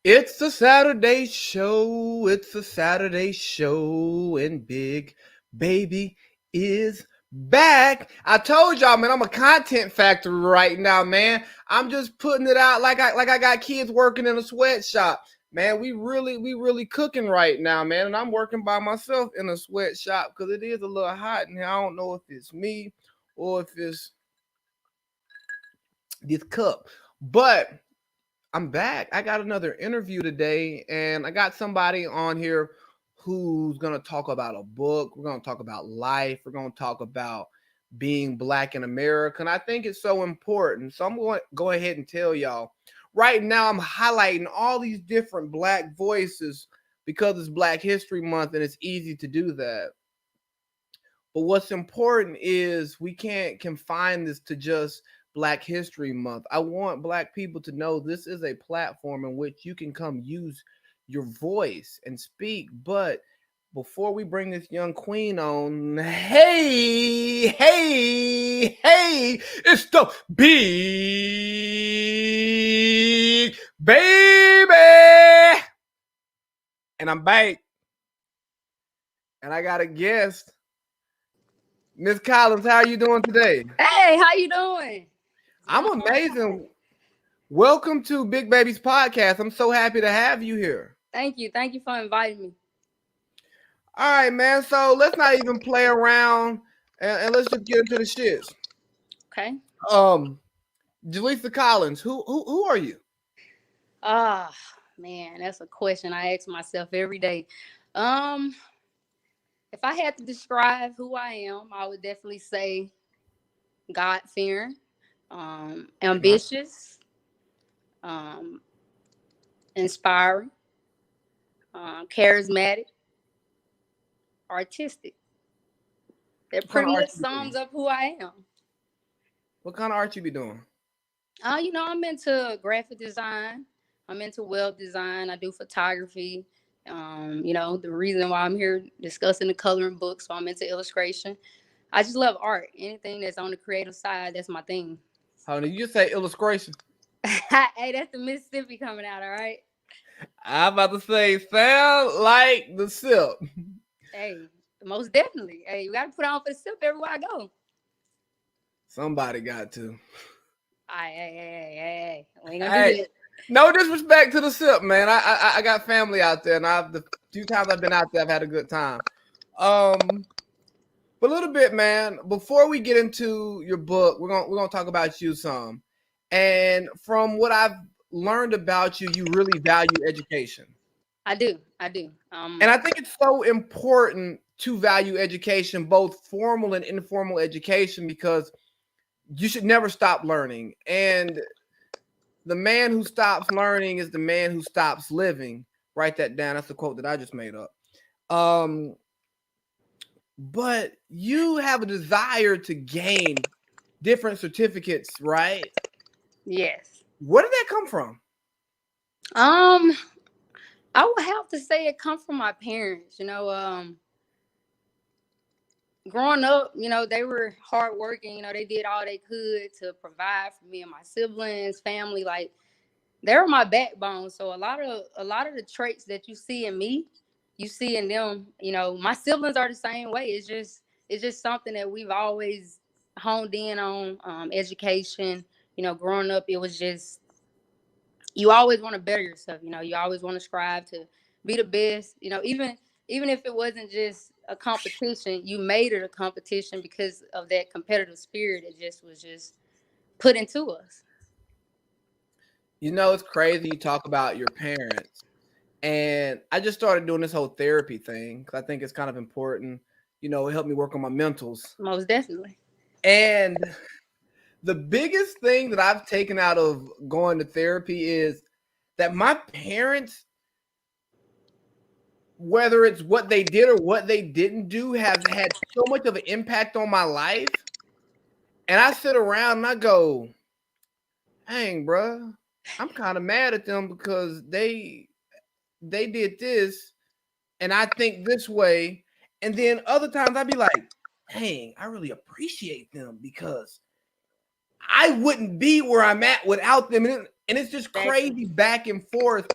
It's a Saturday show. It's a Saturday show, and Big Baby is back. I told y'all, man, I'm a content factory right now, man. I'm just putting it out like I got kids working in a sweatshop. Man, we really cooking right now, man. And I'm working by myself in a sweatshop because it is a little hot in here. I don't know if it's me or if it's this cup. But I'm back. I got another interview today, and I got somebody on here who's going to talk about a book. We're going to talk about life. We're going to talk about being black in America. And I think it's so important. So I'm going to go ahead and tell y'all. Right now, I'm highlighting all these different black voices because it's Black History Month, and it's easy to do that. But what's important is we can't confine this to just Black History Month. I want Black people to know this is a platform in which you can come use your voice and speak. But before we bring this young queen on, hey, it's the big baby. And I'm back. And I got a guest. Miss Collins, how are you doing today? Hey, how you doing? I'm amazing. Welcome to Big Baby's podcast. I'm so happy to have you here. Thank you. Thank you for inviting me. All right, man. So let's not even play around and let's just get into the shits. Okay. Jaleesa Collins, who are you? Man, that's a question I ask myself every day. If I had to describe who I am, I would definitely say God-fearing, ambitious, um, inspiring, charismatic, artistic. That What kind pretty of art much you be doing? sums up who I am. What kind of art you be doing? I'm into graphic design. I'm into web design. I do photography. The reason why I'm here discussing the coloring book, so I'm into illustration. I just love art. Anything that's on the creative side, that's my thing. How do you say illustration? Hey, that's the Mississippi coming out, all right? I'm about to say sound like the sip. Hey, most definitely. Hey, you got to put on for the sip everywhere I go. Somebody got to. Hey. We ain't gonna do Hey, that. no disrespect to the sip, man. I got family out there, and the few times I've been out there, I've had a good time. But a little bit, man. Before we get into your book, we're gonna talk about you some. And from what I've learned about you, you really value education. I do. And I think it's so important to value education, both formal and informal education, because you should never stop learning. And the man who stops learning is the man who stops living. Write that down. That's the quote that I just made up. But you have a desire to gain different certificates, right? Yes. Where did that come from? I would have to say it comes from my parents. Growing up, they were hardworking. They did all they could to provide for me and my siblings, family. Like, they were my backbone. So a lot of the traits that you see in me, you see in them. My siblings are the same way. It's just something that we've always honed in on. Education. Growing up, it was just, you always want to better yourself. You always want to strive to be the best. Even if it wasn't just a competition, you made it a competition because of that competitive spirit. It just was just put into us. It's crazy you talk about your parents. And I just started doing this whole therapy thing because I think it's kind of important. It helped me work on my mentals. Most definitely. And the biggest thing that I've taken out of going to therapy is that my parents, whether it's what they did or what they didn't do, have had so much of an impact on my life. And I sit around and I go, dang, bro, I'm kind of mad at them because they did this and I think this way. And then other times I'd be like, dang, I really appreciate them because I wouldn't be where I'm at without them. And it's just crazy back and forth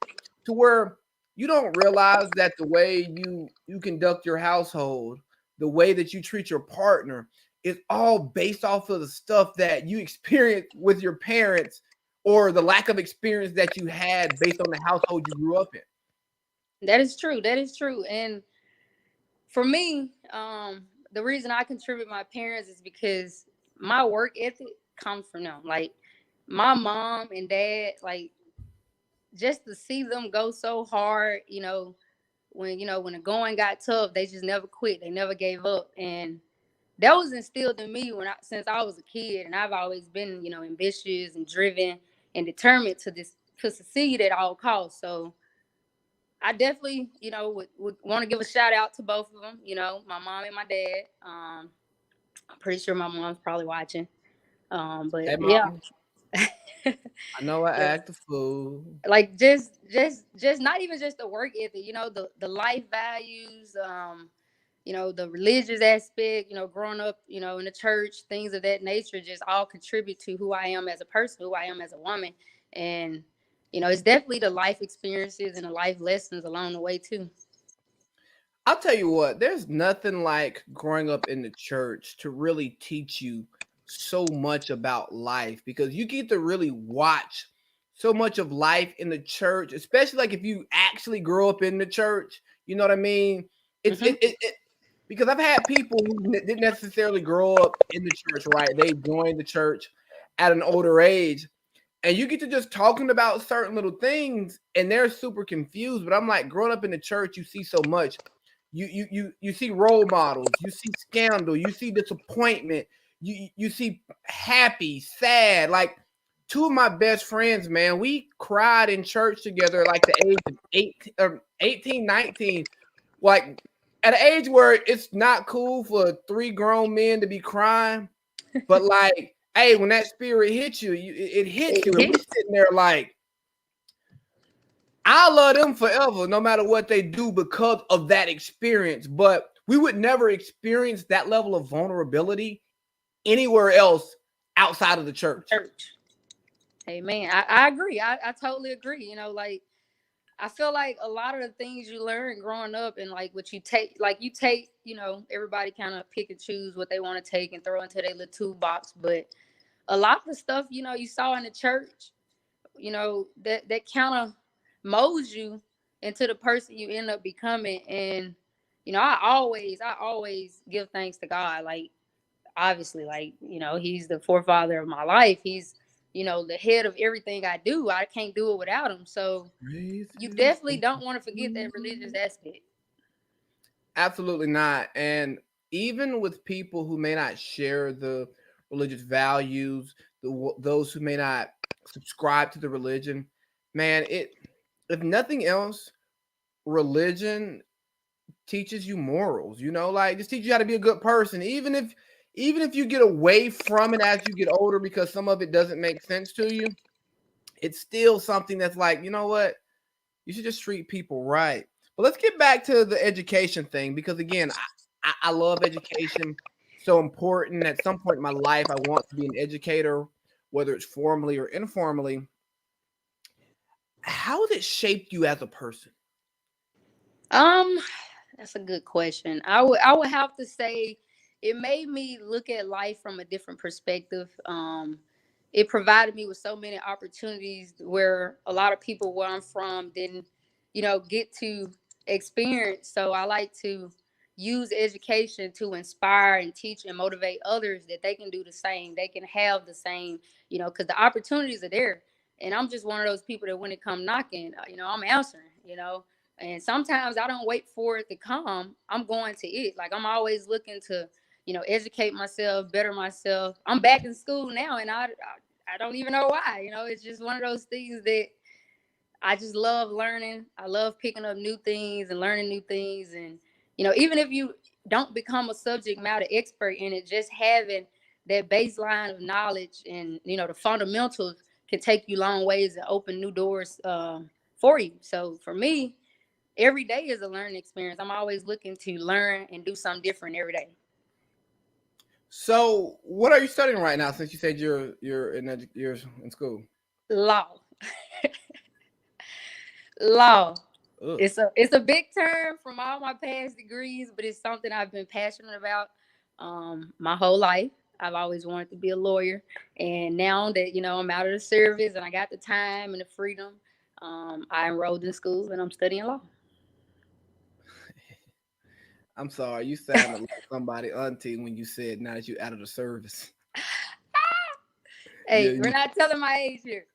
to where you don't realize that the way you conduct your household, the way that you treat your partner is all based off of the stuff that you experienced with your parents or the lack of experience that you had based on the household you grew up in. That is true. That is true. And for me, the reason I contribute my parents is because my work ethic comes from them. Like my mom and dad, like just to see them go so hard, when the going got tough, they just never quit. They never gave up. And that was instilled in me since I was a kid, and I've always been, ambitious and driven and determined to succeed at all costs. So I definitely, would want to give a shout out to both of them. My mom and my dad. I'm pretty sure my mom's probably watching. But Hey, yeah, mom, I know I yeah, act a fool. like just not even just the work ethic. The life values. The religious aspect, growing up, in the church, things of that nature just all contribute to who I am as a person, who I am as a woman. And, it's definitely the life experiences and the life lessons along the way too. I'll tell you what, there's nothing like growing up in the church to really teach you so much about life because you get to really watch so much of life in the church, especially like if you actually grow up in the church. You know what I mean? It's Hmm. it because I've had people who didn't necessarily grow up in the church, right? They joined the church at an older age, and you get to just talking about certain little things, and they're super confused. But I'm like, growing up in the church, you see so much. You see role models, you see scandal, you see disappointment, you see happy, sad. Like two of my best friends, man, we cried in church together like the age of 18, 19. Like at an age where it's not cool for three grown men to be crying, but like, hey, when that spirit hits you, it hits you, It and we hits. sitting there like, I love them forever, no matter what they do, because of that experience. But we would never experience that level of vulnerability anywhere else outside of the church. Church. Amen. I agree. I totally agree. Like I feel like a lot of the things you learn growing up and like what you take, everybody kind of pick and choose what they want to take and throw into their little toolbox. But a lot of the stuff, you saw in the church, that kind of molds you into the person you end up becoming. And I always give thanks to God. Like obviously, like He's the forefather of my life. He's the head of everything I do. I can't do it without Him. So you Praises definitely don't want to forget that religious aspect. Absolutely not. And even with people who may not share the religious values, those who may not subscribe to the religion, man, it if nothing else, religion teaches you morals, like just teach you how to be a good person. Even if you get away from it as you get older because some of it doesn't make sense to you, it's still something that's like, you know what? You should just treat people right. But let's get back to the education thing because again, I love education. So important. At some point in my life, I want to be an educator, whether it's formally or informally. How has it shaped you as a person? Um, that's a good question. I would have to say it made me look at life from a different perspective. It provided me with so many opportunities where a lot of people where I'm from didn't, get to experience. So I like to use education to inspire and teach and motivate others that they can do the same. They can have the same, because the opportunities are there. And I'm just one of those people that when it come knocking, I'm answering, and sometimes I don't wait for it to come. I'm going to it. Like I'm always looking to, educate myself, better myself. I'm back in school now, and I don't even know why. It's just one of those things that I just love learning. I love picking up new things and learning new things. And, even if you don't become a subject matter expert in it, just having that baseline of knowledge and, the fundamentals can take you long ways and open new doors for you. So for me, every day is a learning experience. I'm always looking to learn and do something different every day. So, what are you studying right now? Since you said you're in school. Law. Law. Ugh. It's a big term from all my past degrees, but it's something I've been passionate about my whole life. I've always wanted to be a lawyer, and now that I'm out of the service and I got the time and the freedom, I enrolled in school and I'm studying law. I'm sorry, you sounded like somebody auntie when you said now that you out of the service. Yeah, Hey, we're not telling my age here.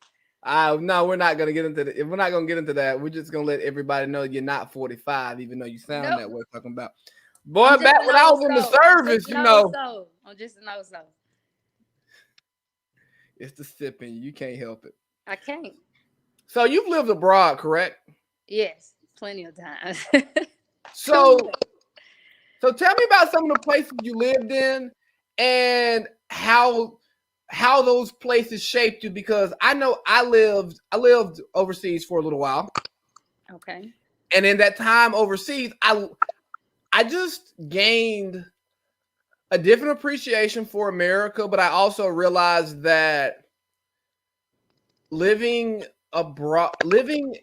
no, we're not gonna get into the. If we're not gonna get into that, we're just gonna let everybody know you're not 45, even though you sound Nope. that way. Talking about, boy, I'm just back an when I old was in the soul. I'm just service, an old soul. I'm just an old soul. it's the sipping. You can't help it. I can't. So you've lived abroad, correct? Yes, plenty of times. Too So, much. so tell me about some of the places you lived in and how those places shaped you. Because I know I lived overseas for a little while, Okay. and in that time overseas, I just gained a different appreciation for America, but I also realized that living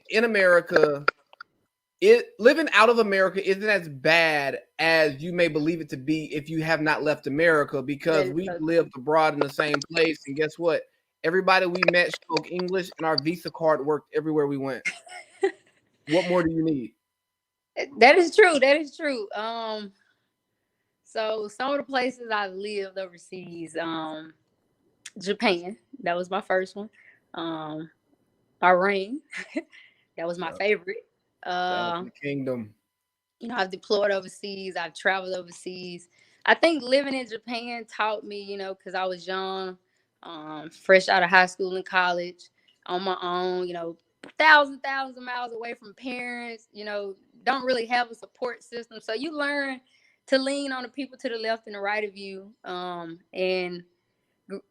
in America, living out of America isn't as bad as you may believe it to be if you have not left America, That because is we so true. lived abroad in the same place, and guess what? Everybody we met spoke English, and our Visa card worked everywhere we went. What more do you need? That is true. That is true. So some of the places I've lived overseas, Japan, that was my first one. Um, Bahrain, that was my Yeah, favorite. shout out Uh, to the kingdom. I've deployed overseas. I've traveled overseas. I think living in Japan taught me, because I was young, fresh out of high school and college, on my own, thousands of miles away from parents, don't really have a support system. So you learn to lean on the people to the left and the right of you. And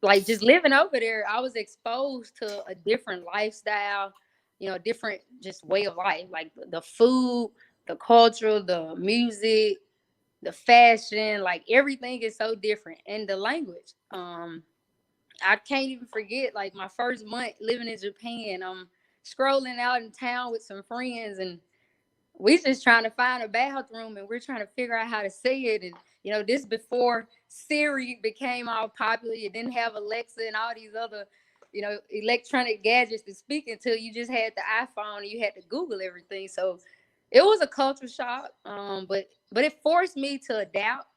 like just living over there, I was exposed to a different lifestyle, a different just way of life, like the food, the culture, the music, the fashion, like everything is so different. And the language. I can't even forget like my first month living in Japan. I'm scrolling out in town with some friends and we just trying to find a bathroom and we're trying to figure out how to say it. And this before Siri became all popular. You didn't have Alexa and all these other electronic gadgets to speak until you just had the iPhone and you had to Google everything. So it was a culture shock, but it forced me to adapt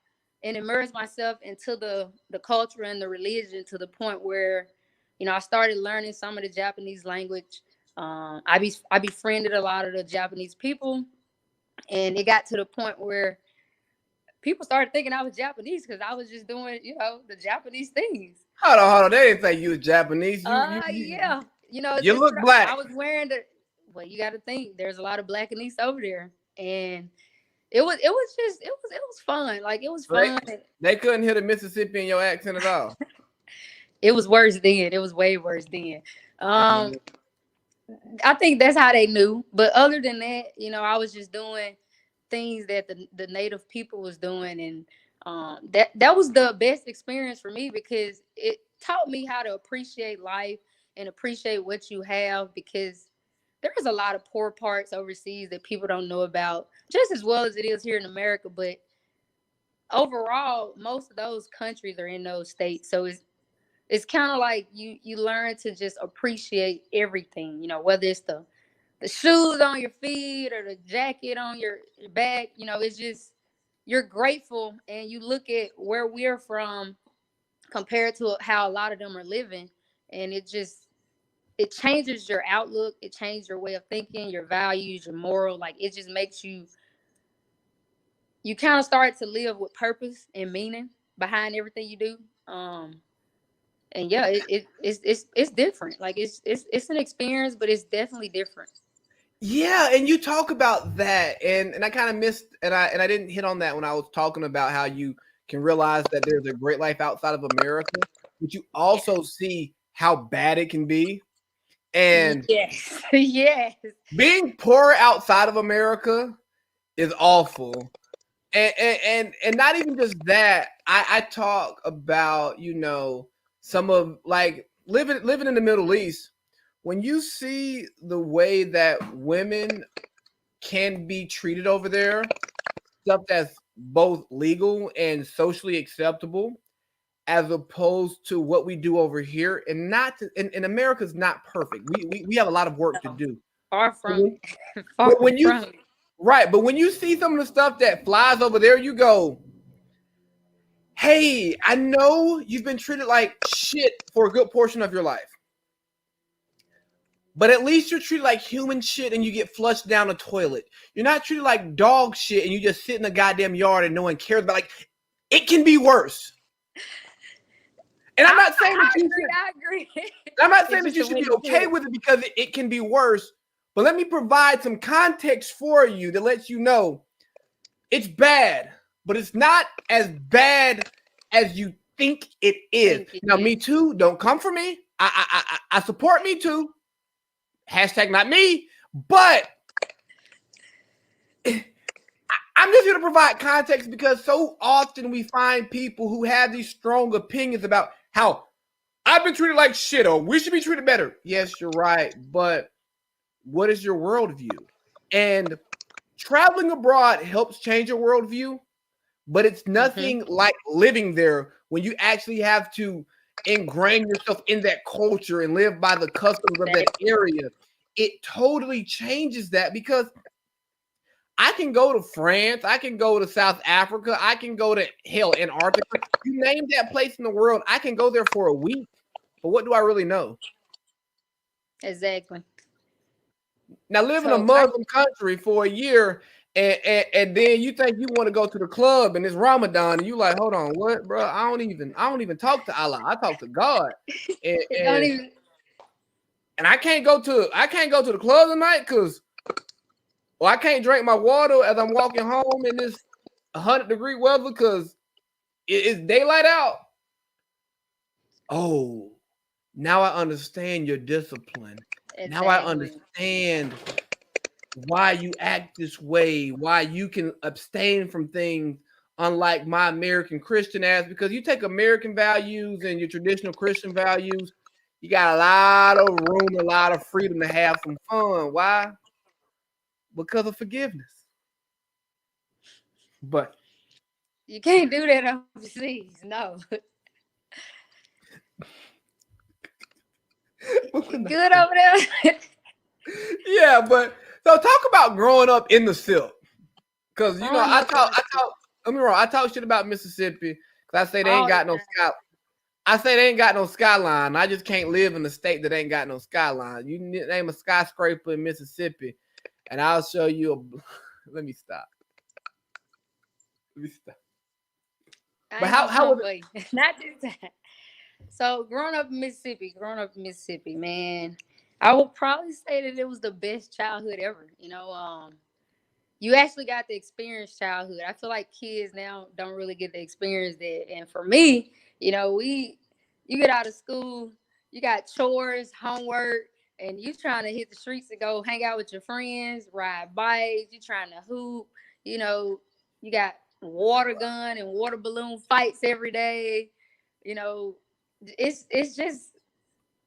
and immerse myself into the culture and the religion to the point where I started learning some of the Japanese language. I befriended a lot of the Japanese people, and it got to the point where people started thinking I was Japanese because I was just doing, the Japanese things. Hold on. They didn't think you was Japanese. Yeah, You it's look I black. was wearing the. Well, you got to think there's a lot of Blackanese over there, and it was fun. Like it was So they fun. they couldn't hear the Mississippi in your accent at all. It was worse then. It was way worse then. I can Um, I think that's how they knew. But other than that, I was just doing things that the native people was doing, and that was the best experience for me because it taught me how to appreciate life and appreciate what you have because there's a lot of poor parts overseas that people don't know about, just as well as it is here in America. But overall, most of those countries are in those states, so it's kind of like you learn to just appreciate everything, whether it's the shoes on your feet or the jacket on your back, it's just you're grateful and you look at where we're from compared to how a lot of them are living, and it changes your outlook, it changes your way of thinking, your values, your moral, like it just makes you kind of start to live with purpose and meaning behind everything you do. And yeah, it's different. Like it's an experience, but it's definitely different. Yeah, and you talk about that, and I kind of missed, and I didn't hit on that when I was talking about how you can realize that there's a great life outside of America, but you Yeah. also see how bad it can be. And Yes. Yes. being poor outside of America is awful. And not even just that. I talk about some of like living in the Middle East. when you see the way that women can be treated over there, stuff that's both legal and socially acceptable, as opposed to what we do over here, and not to, and America's not perfect. We have a lot of work to No, do. far But from it. Far when you from it. right, but when you see some of the stuff that flies over there, you go, "Hey, I know you've been treated like shit for a good portion of your life, but at least you're treated like human shit and you get flushed down the toilet. You're not treated like dog shit and you just sit in the goddamn yard and no one cares about. Like, it can be worse." And I'm not saying that I you agree. should. I agree. I'm not It's saying that just you the should way be you put okay it. with it because it can be worse. But let me provide some context for you that lets you know it's bad, but it's not as bad as you think it is. Think it Now, Me is. Too, don't come for me. I support Me Too. Hashtag not me. But I'm just here to provide context because so often we find people who have these strong opinions about how I've been treated like shit or we should be treated better. Yes, you're right. But what is your worldview? And traveling abroad helps change your worldview, but it's Mm-hmm. nothing like living there when you actually have to ingrain yourself in that culture and live by the customs of that Exactly. area. It totally changes that because I can go to France, I can go to South Africa, I can go to hell, Antarctica. You name that place in the world, I can go there for a week. But what do I really know? Exactly. Now, live in a So I Muslim country for a year, and then you think you want to go to the club and it's Ramadan, and you like, hold on, what, bro? I don't even talk to Allah. I talk to God, and don't and, even. and I can't go to the club tonight because I can't drink my water as I'm walking home in this 100-degree weather because it's daylight out. Oh, now I understand your discipline. Now I Exactly. understand why you act this way, why you can abstain from things unlike my American Christian ass, because you take American values and your traditional Christian values, you got a lot of room, a lot of freedom to have some fun. Why? Because of forgiveness. But You can't do that overseas. No. Good over there. yeah, but so talk about growing up in the silk. Cause Growing I up in talk, the I city talk. Let me wrong. I talk shit about Mississippi because I say they ain't all the got no time. sky. I say they ain't got no skyline. I just can't live in a state that ain't got no skyline. You name a skyscraper in Mississippi, and I'll show you a. Let me stop. Let me stop. I But ain't gonna how come was it? for you. Not this time. So growing up in Mississippi, man, I would probably say that it was the best childhood ever. You actually got to experience childhood. I feel like kids now don't really get to experience that. And for me, you get out of school, you got chores, homework, and you trying to hit the streets and go hang out with your friends, ride bikes, you trying to hoop, you know, you got water gun and water balloon fights every day. You know, it's just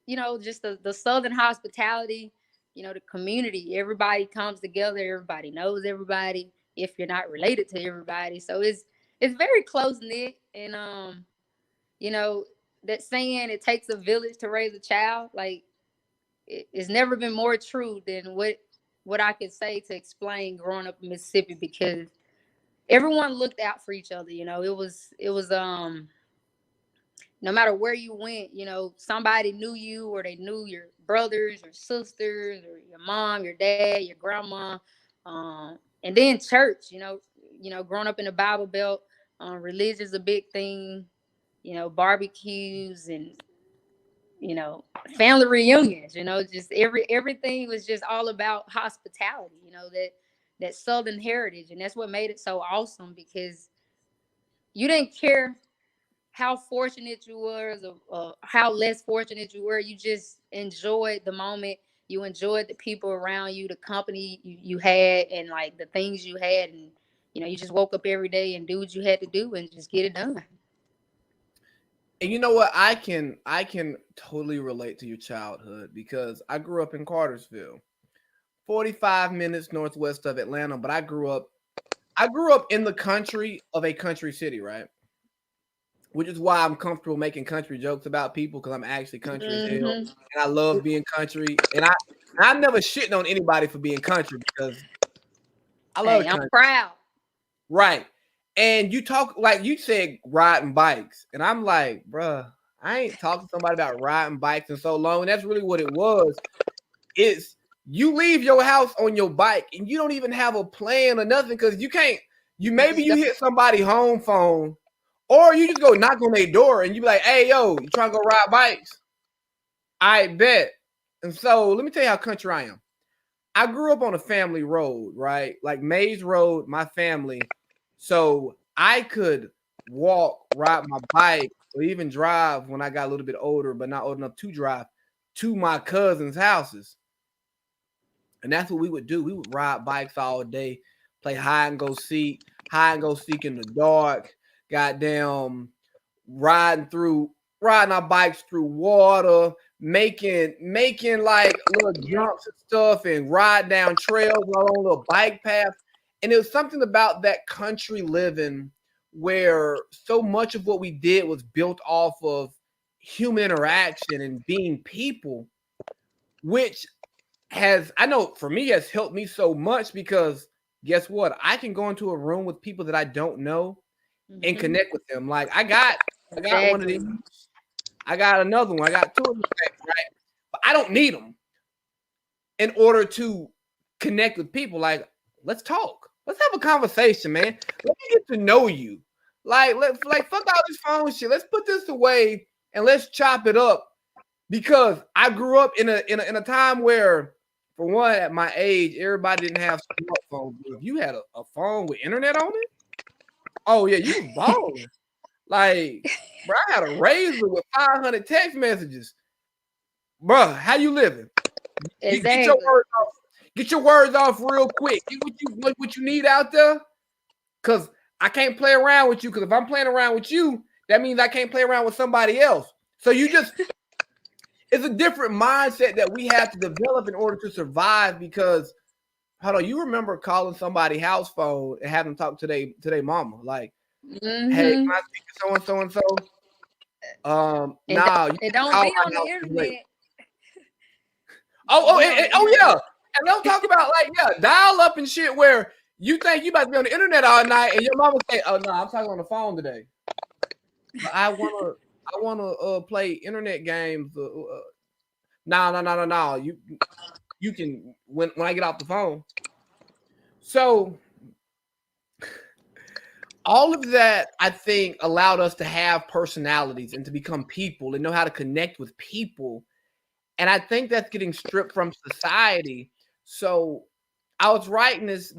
just the southern hospitality, the community. Everybody comes together, everybody knows everybody if you're not related to everybody. So it's very close knit. And you know, that saying it takes a village to raise a child, like it's never been more true than what I could say to explain growing up in Mississippi, because everyone looked out for each other. It was no matter where you went, somebody knew you, or they knew your brothers or sisters or your mom, your dad, your grandma. And then church, growing up in the Bible Belt, religion's a big thing, barbecues and, you know, family reunions, just everything was just all about hospitality, that Southern heritage. And that's what made it so awesome, because you didn't care how fortunate you were, or how less fortunate you were. You just enjoyed the moment. You enjoyed the people around you, the company you had, and like the things you had. And, you just woke up every day and do what you had to do and just get it done. And you know what? I can totally relate to your childhood because I grew up in Cartersville, 45 minutes northwest of Atlanta, but I grew up in the country of a country city, right? Which is why I'm comfortable making country jokes about people because I'm actually country as hell, Hmm. and I love being country. And I'm never shitting on anybody for being country because I love Hey, I'm country, proud. right? And you talk like you said riding bikes, and I'm like, bruh, I ain't talked to somebody about riding bikes in so long, and that's really what it was. It's you leave your house on your bike, and you don't even have a plan or nothing because you can't. You You maybe just you don't. hit somebody home phone, or you just go knock on their door and you be like, "Hey, yo, you trying to go ride bikes?" I bet. And so let me tell you how country I am. I grew up on a family road, right? Like Mays Road, my family. So I could walk, ride my bike, or even drive when I got a little bit older, but not old enough to drive to my cousins' houses. And that's what we would do. We would ride bikes all day, play hide and go seek in the dark, goddamn riding our bikes through water, making like little Yep. jumps and stuff and ride down trails along little bike paths. And it was something about that country living where so much of what we did was built off of human interaction and being people, which has I know for me has helped me so much because guess what? I can go into a room with people that I don't know and Hmm. connect with them. Like I got one of these. Exactly. I got another one. I got two of these things, right? But I don't need them in order to connect with people. Like, let's talk. Let's have a conversation, man. Let me get to know you. Like fuck all this phone shit. Let's put this away and let's chop it up because I grew up in a time where, for one, at my age, everybody didn't have smartphones. If you had a phone with internet on it, oh yeah, you was balling. Like, bro, I had a razor with 500 text messages. Bro, how you living? Get your Exactly. words off. Get your words off real quick. Get what you need out there. Cause I can't play around with you. Cause if I'm playing around with you, that means I can't play around with somebody else. So you just it's a different mindset that we have to develop in order to survive because hold on, you remember calling somebody house phone and having them talk to their mama, like, hey, can Hmm. I speak to so and so and so? And Nah, you it can don't call be my on the house late. internet. Oh, Don't oh, be on the oh yeah. internet. And don't talk about like yeah, dial up and shit where you think you about to be on the internet all night and your mama say, "Oh no, I'm talking on the phone today. But I wanna play internet games. No, no, no, no, no. You can when I get off the phone." So all of that I think allowed us to have personalities and to become people and know how to connect with people. And I think that's getting stripped from society. So I was writing this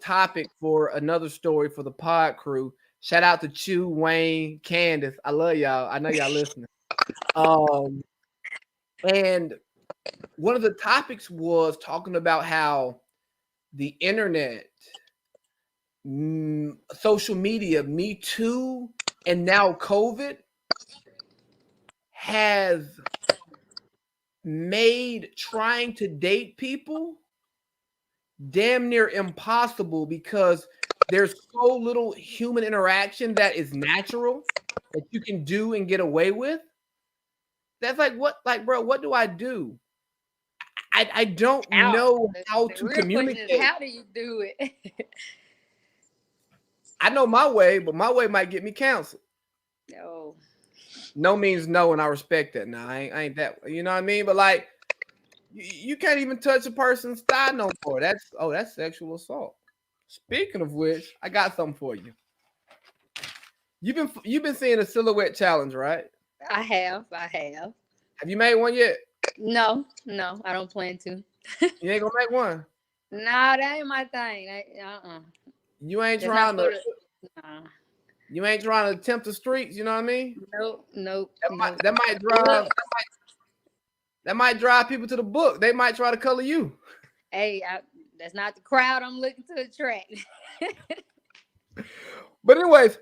topic for another story for the pod crew. Shout out to Chew, Wayne, Candace. I love y'all. I know y'all listening. Um, and one of the topics was talking about how the internet, social media, Me Too, and now COVID has made trying to date people damn near impossible because there's so little human interaction that is natural that you can do and get away with. That's like what, like, bro, what do I do? I don't How? know The, how the to real question is, communicate. how do you do it? I know my way, but my way might get me canceled. No. No means no, and I respect that. Now I ain't that. You know what I mean? But like, you can't even touch a person's thigh no more. That's sexual assault. Speaking of which, I got something for you. You've been seeing a silhouette challenge, right? I have. I have. Have you made one yet? No, no, I don't plan to. You ain't gonna make one. Nah, that ain't my thing. Uh-uh. You ain't That's not trying to. for the. Nah. You ain't trying to tempt the streets. You know what I mean? Nope, nope, That might nope. that might Look, drive people to the book. They might try to color you. hey, that's not the crowd I'm looking to attract. But anyways,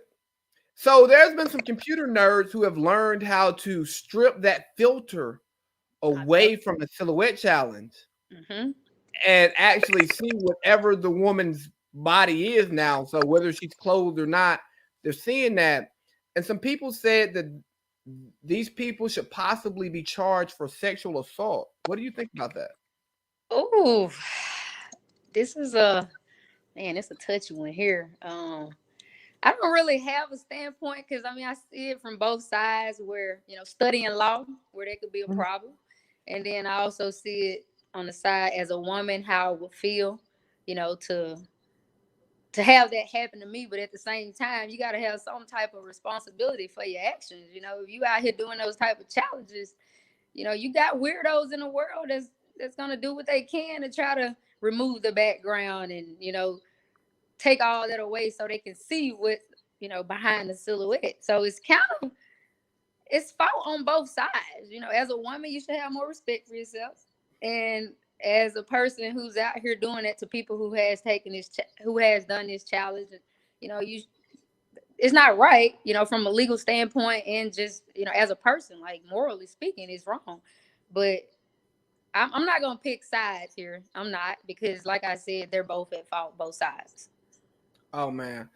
So there's been some computer nerds who have learned how to strip that filter I know. away from the silhouette challenge Hmm. and actually see whatever the woman's body is now. So whether she's clothed or not, they're seeing that. And some people said that these people should possibly be charged for sexual assault. What do you think about that? Oh, this is a man. It's a touchy one here. I don't really have a standpoint because I mean I see it from both sides. Where studying law, where there could be a Mhm. problem, and then I also see it on the side as a woman how I would feel, to have that happen to me. But at the same time, you got to have some type of responsibility for your actions. If you out here doing those type of challenges, you got weirdos in the world that's gonna do what they can to try to remove the background and take all that away so they can see what behind the silhouette. So it's fault on both sides. As a woman, you should have more respect for yourself, and as a person who's out here doing it to people who has done this challenge, you it's not right, from a legal standpoint, and just as a person, like morally speaking, it's wrong. But I'm not gonna pick sides here. I'm not, because, like I said, they're both at fault, both sides. Oh man,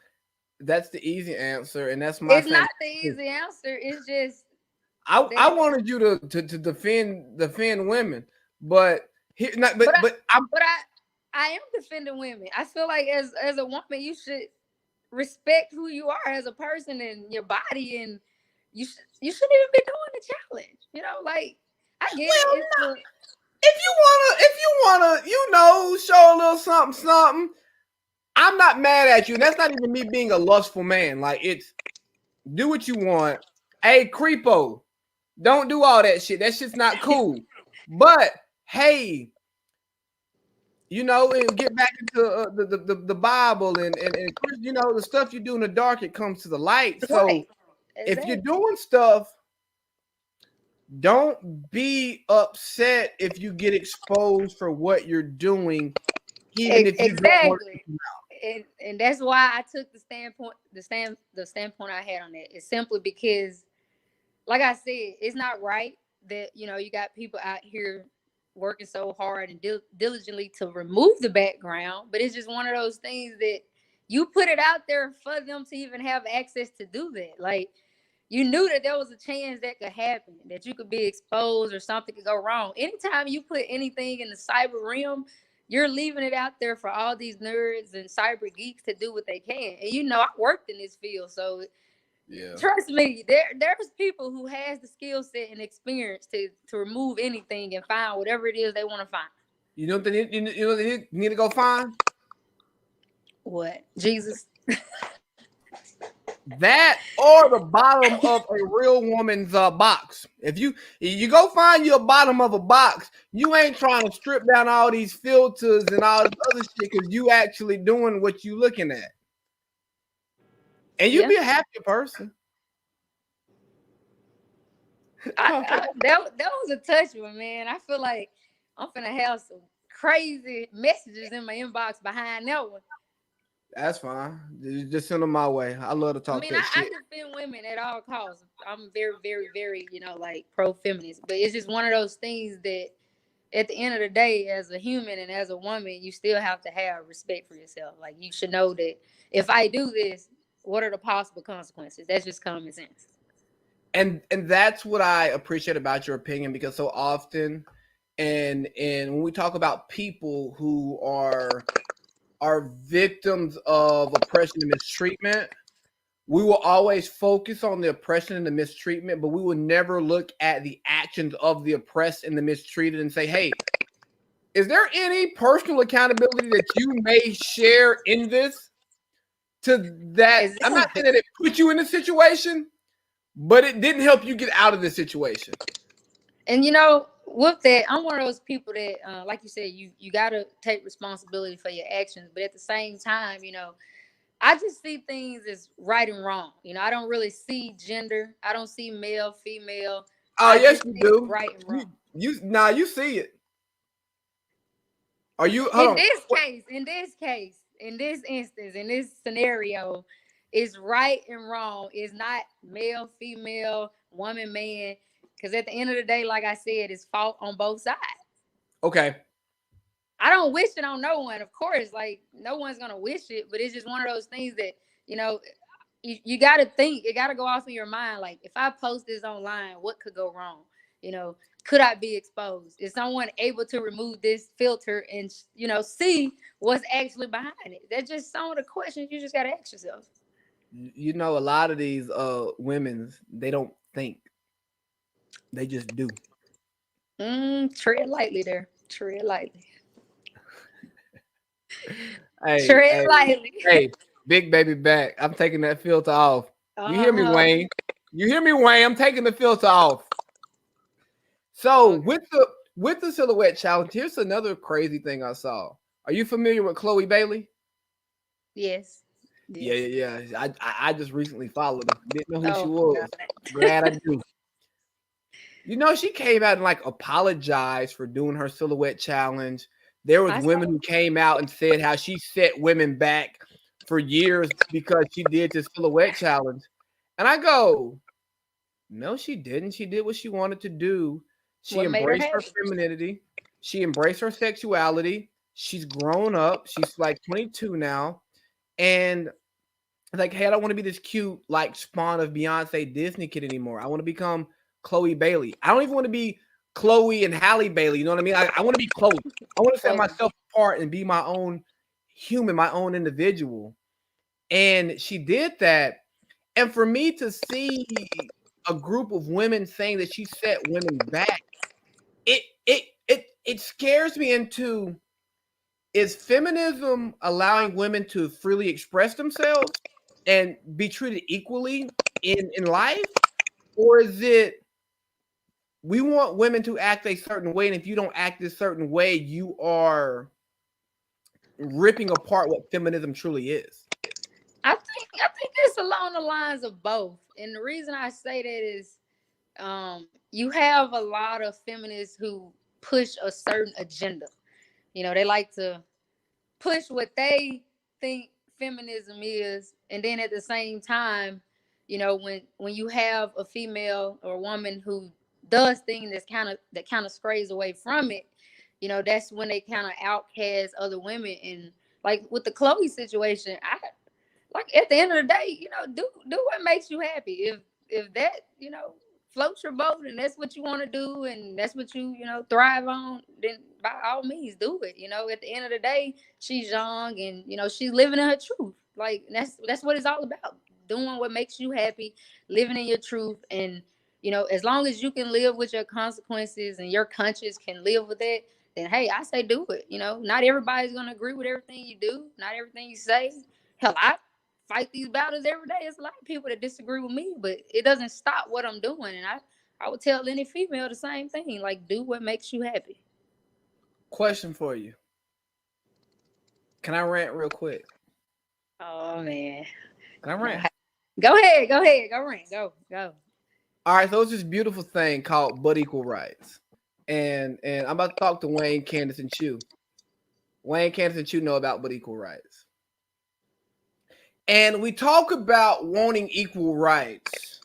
that's the easy answer, and that's my It's same. not the easy answer. It's just I that. wanted you to defend women, but here, not, But I, but I'm but I am defending women. I feel like as a woman, you should respect who you are as a person and your body, and you shouldn't even be doing the challenge. Like, I get it. well. It's the If you wanna, show a little something, something. I'm not mad at you, and that's not even me being a lustful man. Like it's do what you want. Hey, creepo, don't do all that shit. That shit's not cool. But hey, and get back into the Bible and the stuff you do in the dark, it comes to the light. right. So if you're Exactly. doing stuff, don't be upset if you get exposed for what you're doing, even if you don't want Exactly. And that's why I took the standpoint I had on that. It's simply because, like I said, it's not right that you got people out here working so hard and diligently to remove the background, but it's just one of those things that you put it out there for them to even have access to do that. Like, you knew that there was a chance that could happen, that you could be exposed or something could go wrong. Anytime you put anything in the cyber realm, you're leaving it out there for all these nerds and cyber geeks to do what they can. And I worked in this field, so yeah. trust me, there's people who has the skill set and experience to remove anything and find whatever it is they want to find. You know what they need to go find? What? Jesus. That or the bottom of a real woman's box. If you go find you a bottom of a box, you ain't trying to strip down all these filters and all this other shit because you actually doing what you looking at, and you'd Yeah. be a happier person. Okay, That was a touch one, man. I feel like I'm finna have some crazy messages in my inbox behind that one. that's fine. Just send them my way. I love to I talk mean, that I shit. defend women at all costs. I'm very, very, very, like, pro feminist. But it's just one of those things that at the end of the day, as a human and as a woman, you still have to have respect for yourself. Like, you should know that if I do this, what are the possible consequences? That's just common sense. And that's what I appreciate about your opinion because so often, and when we talk about people who are victims of oppression and mistreatment, we will always focus on the oppression and the mistreatment, but we will never look at the actions of the oppressed and the mistreated and say, hey, is there any personal accountability that you may share in this to that? I'm not saying Exactly. that it put you in a situation, but it didn't help you get out of the situation. And with that, I'm one of those people that, like you said, you gotta take responsibility for your actions, but at the same time, I just see things as right and wrong. I don't really see gender. I don't see male, female. Oh, I yes, just you see do. right and You wrong. you see it. Are you hold In on? this case, in this instance, in this scenario, It's right and wrong. It's not male, female, woman, man. Because at the end of the day, like I said, it's fault on both sides. Okay. I don't wish it on no one, of course. Like no one's gonna wish it, but it's just one of those things that you know you got to think. It got to go off in your mind. Like if I post this online, what could go wrong? You know, could I be exposed? Is someone able to remove this filter and see what's actually behind it? That's just some of the questions you just got to ask yourself. You know, a lot of these women, they don't think, they just do. Tread lightly there. Tread lightly. Hey, Tread hey, lightly. hey, big baby back. I'm taking that filter off. You hear me, Uh-huh. Wayne? You hear me, Wayne? I'm taking the filter off. So Okay. with the silhouette challenge, here's another crazy thing I saw. Are you familiar with Chloe Bailey? Yes. Yeah, Yes. yeah, yeah. I just recently followed her. Didn't know who she Oh my was. God. Glad I do. You know, she came out and like apologized for doing her silhouette challenge. There was I saw. women who came out and said how she set women back for years because she did this silhouette challenge. And I go, no, she didn't. She did what she wanted to do. She What made her embraced her happy? femininity. She embraced her sexuality. She's grown up. She's like 22 now. And like, hey, I don't want to be this cute, like spawn of Beyonce Disney kid anymore. I want to become Chloe Bailey. I don't even want to be Chloe and Halle Bailey. You know what I mean? I want to be Chloe. I want to set Chloe. myself apart and be my own human, my own individual. And she did that. And for me to see a group of women saying that she set women back, it scares me into, is feminism allowing women to freely express themselves and be treated equally in life? Or is it we want women to act a certain way, and if you don't act a certain way, you are ripping apart what feminism truly is? I think it's along the lines of both. And the reason I say that is you have a lot of feminists who push a certain agenda. They like to push what they think feminism is, and then at the same time, when you have a female or a woman who does things that kind of strays away from it, that's when they kind of outcast other women. And like with the Chloe situation, I like at the end of the day, do what makes you happy. If that, floats your boat and that's what you want to do and that's what you thrive on, then by all means do it. At the end of the day, she's young and she's living in her truth. Like that's what it's all about. Doing what makes you happy, living in your truth, and as long as you can live with your consequences and your conscience can live with that, then hey, I say do it. Not everybody's gonna agree with everything you do, not everything you say. Hell, I fight these battles every day. There's a lot of people that disagree with me, but it doesn't stop what I'm doing. And I would tell any female the same thing. Like, do what makes you happy. Question for you. Can I rant real quick? Oh man. Can I No. rant? Go ahead. Go ahead. Go rant. Go. All right, so it's this beautiful thing called But Equal Rights. And I'm about to talk to Wayne, Candace, and Chew. Wayne, Candace, and Chew know about But Equal Rights. And we talk about wanting equal rights.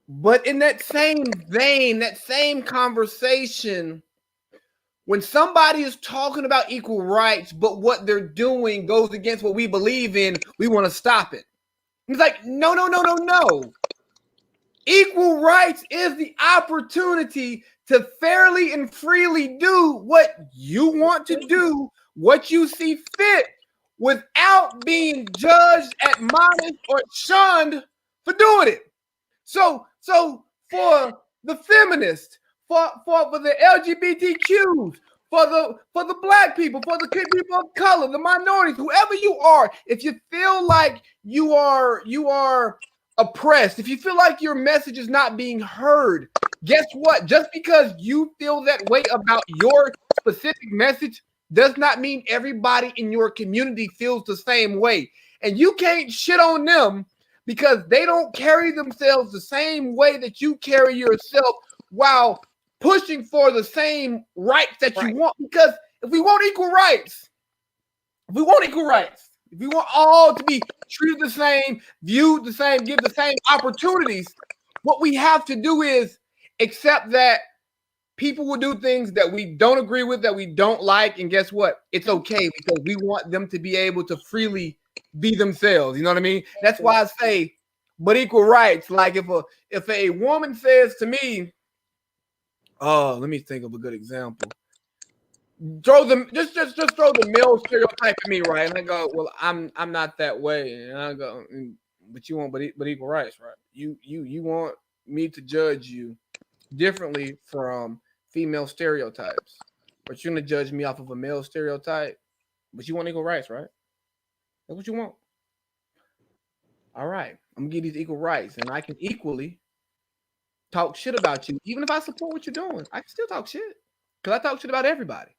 But in that same vein, that same conversation, when somebody is talking about equal rights, but what they're doing goes against what we believe in, we want to stop it. It's like, no, no, no, no, no. Equal rights is the opportunity to fairly and freely do what you want to do, what you see fit, without being judged, admonished, or shunned for doing it. So for the feminists, for the LGBTQs, for the black people, for the people of color, the minorities, whoever you are, if you feel like you are oppressed, if you feel like your message is not being heard, guess what? Just because you feel that way about your specific message does not mean everybody in your community feels the same way. And you can't shit on them because they don't carry themselves the same way that you carry yourself while pushing for the same rights that you Right. want. Because if we want equal rights, if we want all to be treated the same, viewed the same, give the same opportunities, what we have to do is accept that people will do things that we don't agree with, that we don't like, and guess what? It's okay because we want them to be able to freely be themselves. You know what I mean? That's why I say, but equal rights. Like if a woman says to me, oh, let me think of a good example. Throw them just throw the male stereotype at me, right? And I go, well, I'm not that way. And I go, but you want but equal rights, right? You want me to judge you differently from female stereotypes, but you're gonna judge me off of a male stereotype. But you want equal rights, right? That's what you want. All right, I'm gonna give these equal rights, and I can equally talk shit about you, even if I support what you're doing. I can still talk shit because I talk shit about everybody.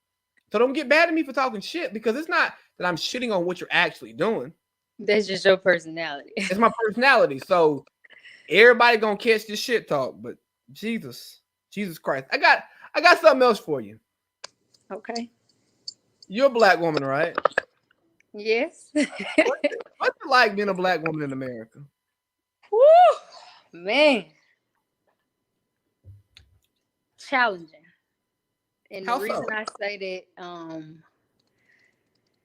So don't get mad at me for talking shit because it's not that I'm shitting on what you're actually doing. That's just your personality. It's my personality. So everybody gonna catch this shit talk, but Jesus Christ, I got something else for you. Okay. You're a black woman, right? Yes. What's it like being a black woman in America? Woo, man, challenging. And the How so? reason I say that,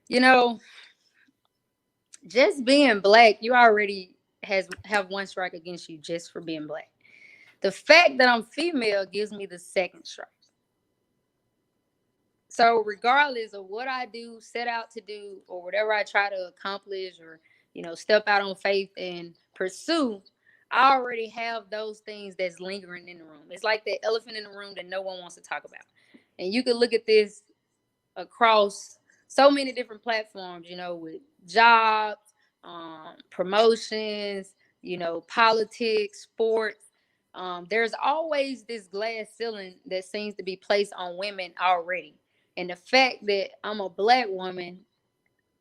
you know, just being black, you already have one strike against you just for being black. The fact that I'm female gives me the second strike. So regardless of what I do, set out to do, or whatever I try to accomplish, or step out on faith and pursue, I already have those things that's lingering in the room. It's like the elephant in the room that no one wants to talk about. And you can look at this across so many different platforms, with jobs, promotions, politics, sports. There's always this glass ceiling that seems to be placed on women already. And the fact that I'm a black woman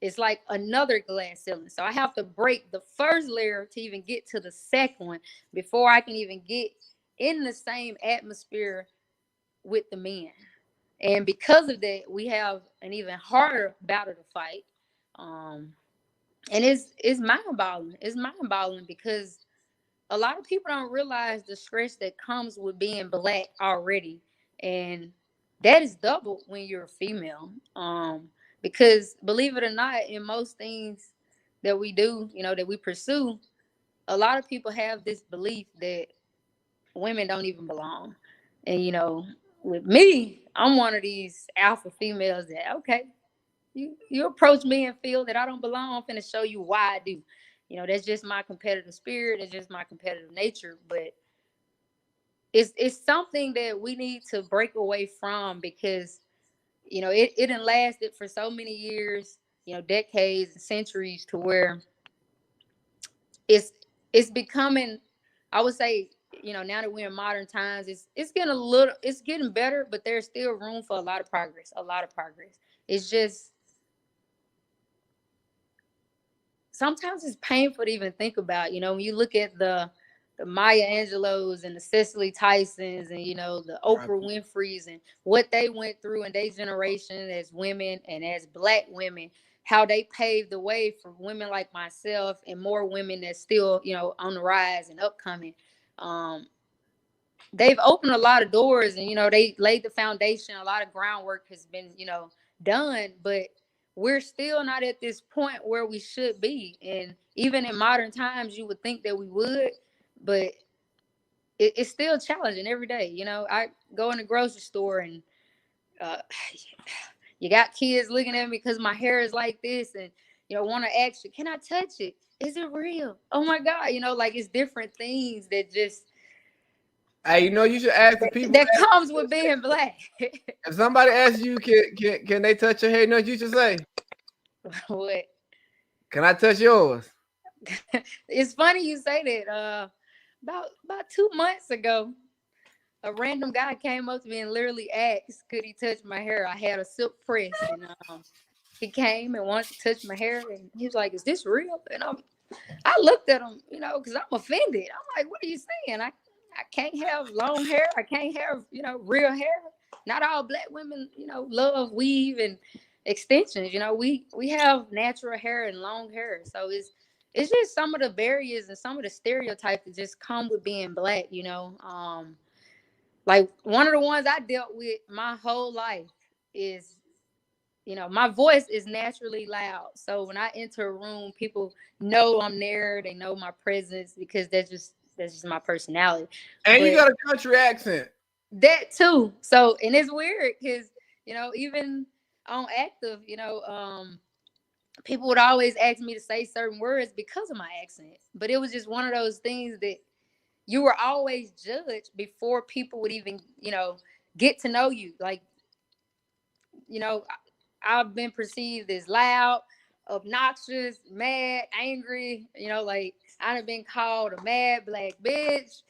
is like another glass ceiling. So I have to break the first layer to even get to the second one before I can even get in the same atmosphere with the men. And because of that, we have an even harder battle to fight. And it's mind-boggling. It's mind-boggling because a lot of people don't realize the stress that comes with being black already. And that is double when you're a female. Because believe it or not, in most things that we do, that we pursue, a lot of people have this belief that women don't even belong. And with me, I'm one of these alpha females that, okay, you approach me and feel that I don't belong, I'm finna show you why I do. That's just my competitive spirit. It's just my competitive nature. But it's something that we need to break away from because, it done lasted for so many years, decades and centuries to where it's it's becoming, I would say, now that we're in modern times, it's getting better, but there's still room for a lot of progress. A lot of progress. It's just sometimes it's painful to even think about. When you look at the Maya Angelos and the Cicely Tysons and the Right. Oprah Winfreys and what they went through in their generation as women and as black women, how they paved the way for women like myself and more women that's still on the rise and upcoming. Um, they've opened a lot of doors and they laid the foundation. A lot of groundwork has been done, but we're still not at this point where we should be. And even in modern times you would think that we would, but it's still challenging every day. I go in the grocery store and uh, you got kids looking at me because my hair is like this and want to ask you, can I touch it? Is it real? Oh my God. Like it's different things that just Hey, you should ask the people. that comes with being black. If somebody asks you, can they touch your hair? You know what you should say? What? Can I touch yours? It's funny you say that. About 2 months ago, a random guy came up to me and literally asked, could he touch my hair? I had a silk press, and he came and wanted to touch my hair, and he was like, "Is this real?" And I looked at him, because I'm offended. I'm like, "What are you saying? I can't have long hair. I can't have real hair. Not all black women, love weave and extensions. You know, we have natural hair and long hair, so it's just some of the barriers and some of the stereotypes that just come with being black. You know, like one of the ones I dealt with my whole life is, you know, my voice is naturally loud. So when I enter a room, people know I'm there. They know my presence because that's just my personality. And you But got a country accent. that too. So and it's weird because, you know, even on active, you know, people would always ask me to say certain words because of my accent. But it was just one of those things that you were always judged before people would even, you know, get to know you. Like, you know, I've been perceived as loud, obnoxious, mad, angry. You know, like I've been called a mad black bitch.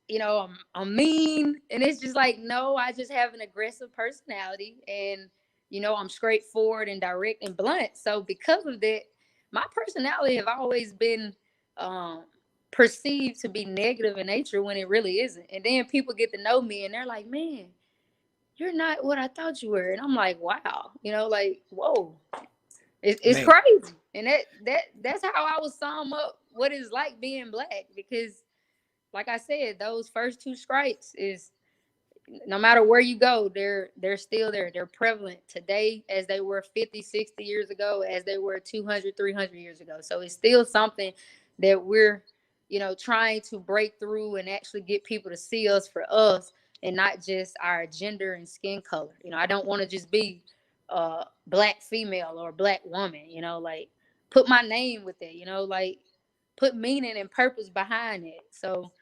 You know, I'm mean, and it's just like, no, I just have an aggressive personality, and you know, I'm straightforward and direct and blunt. So because of that, my personality have always been um, perceived to be negative in nature when it really isn't. And then people get to know me, and they're like, man, you're not what I thought you were. And I'm like, wow, you know, like, whoa, it's Man, crazy. And that's how I would sum up what it's like being black. Because like I said, those first two stripes is, no matter where you go, they're still there. They're prevalent today as they were 50, 60 years ago, as they were 200, 300 years ago. So it's still something that we're, you know, trying to break through and actually get people to see us for us and not just our gender and skin color. You know, I don't want to just be a black female or a black woman, you know, like put my name with it, you know, like put meaning and purpose behind it. So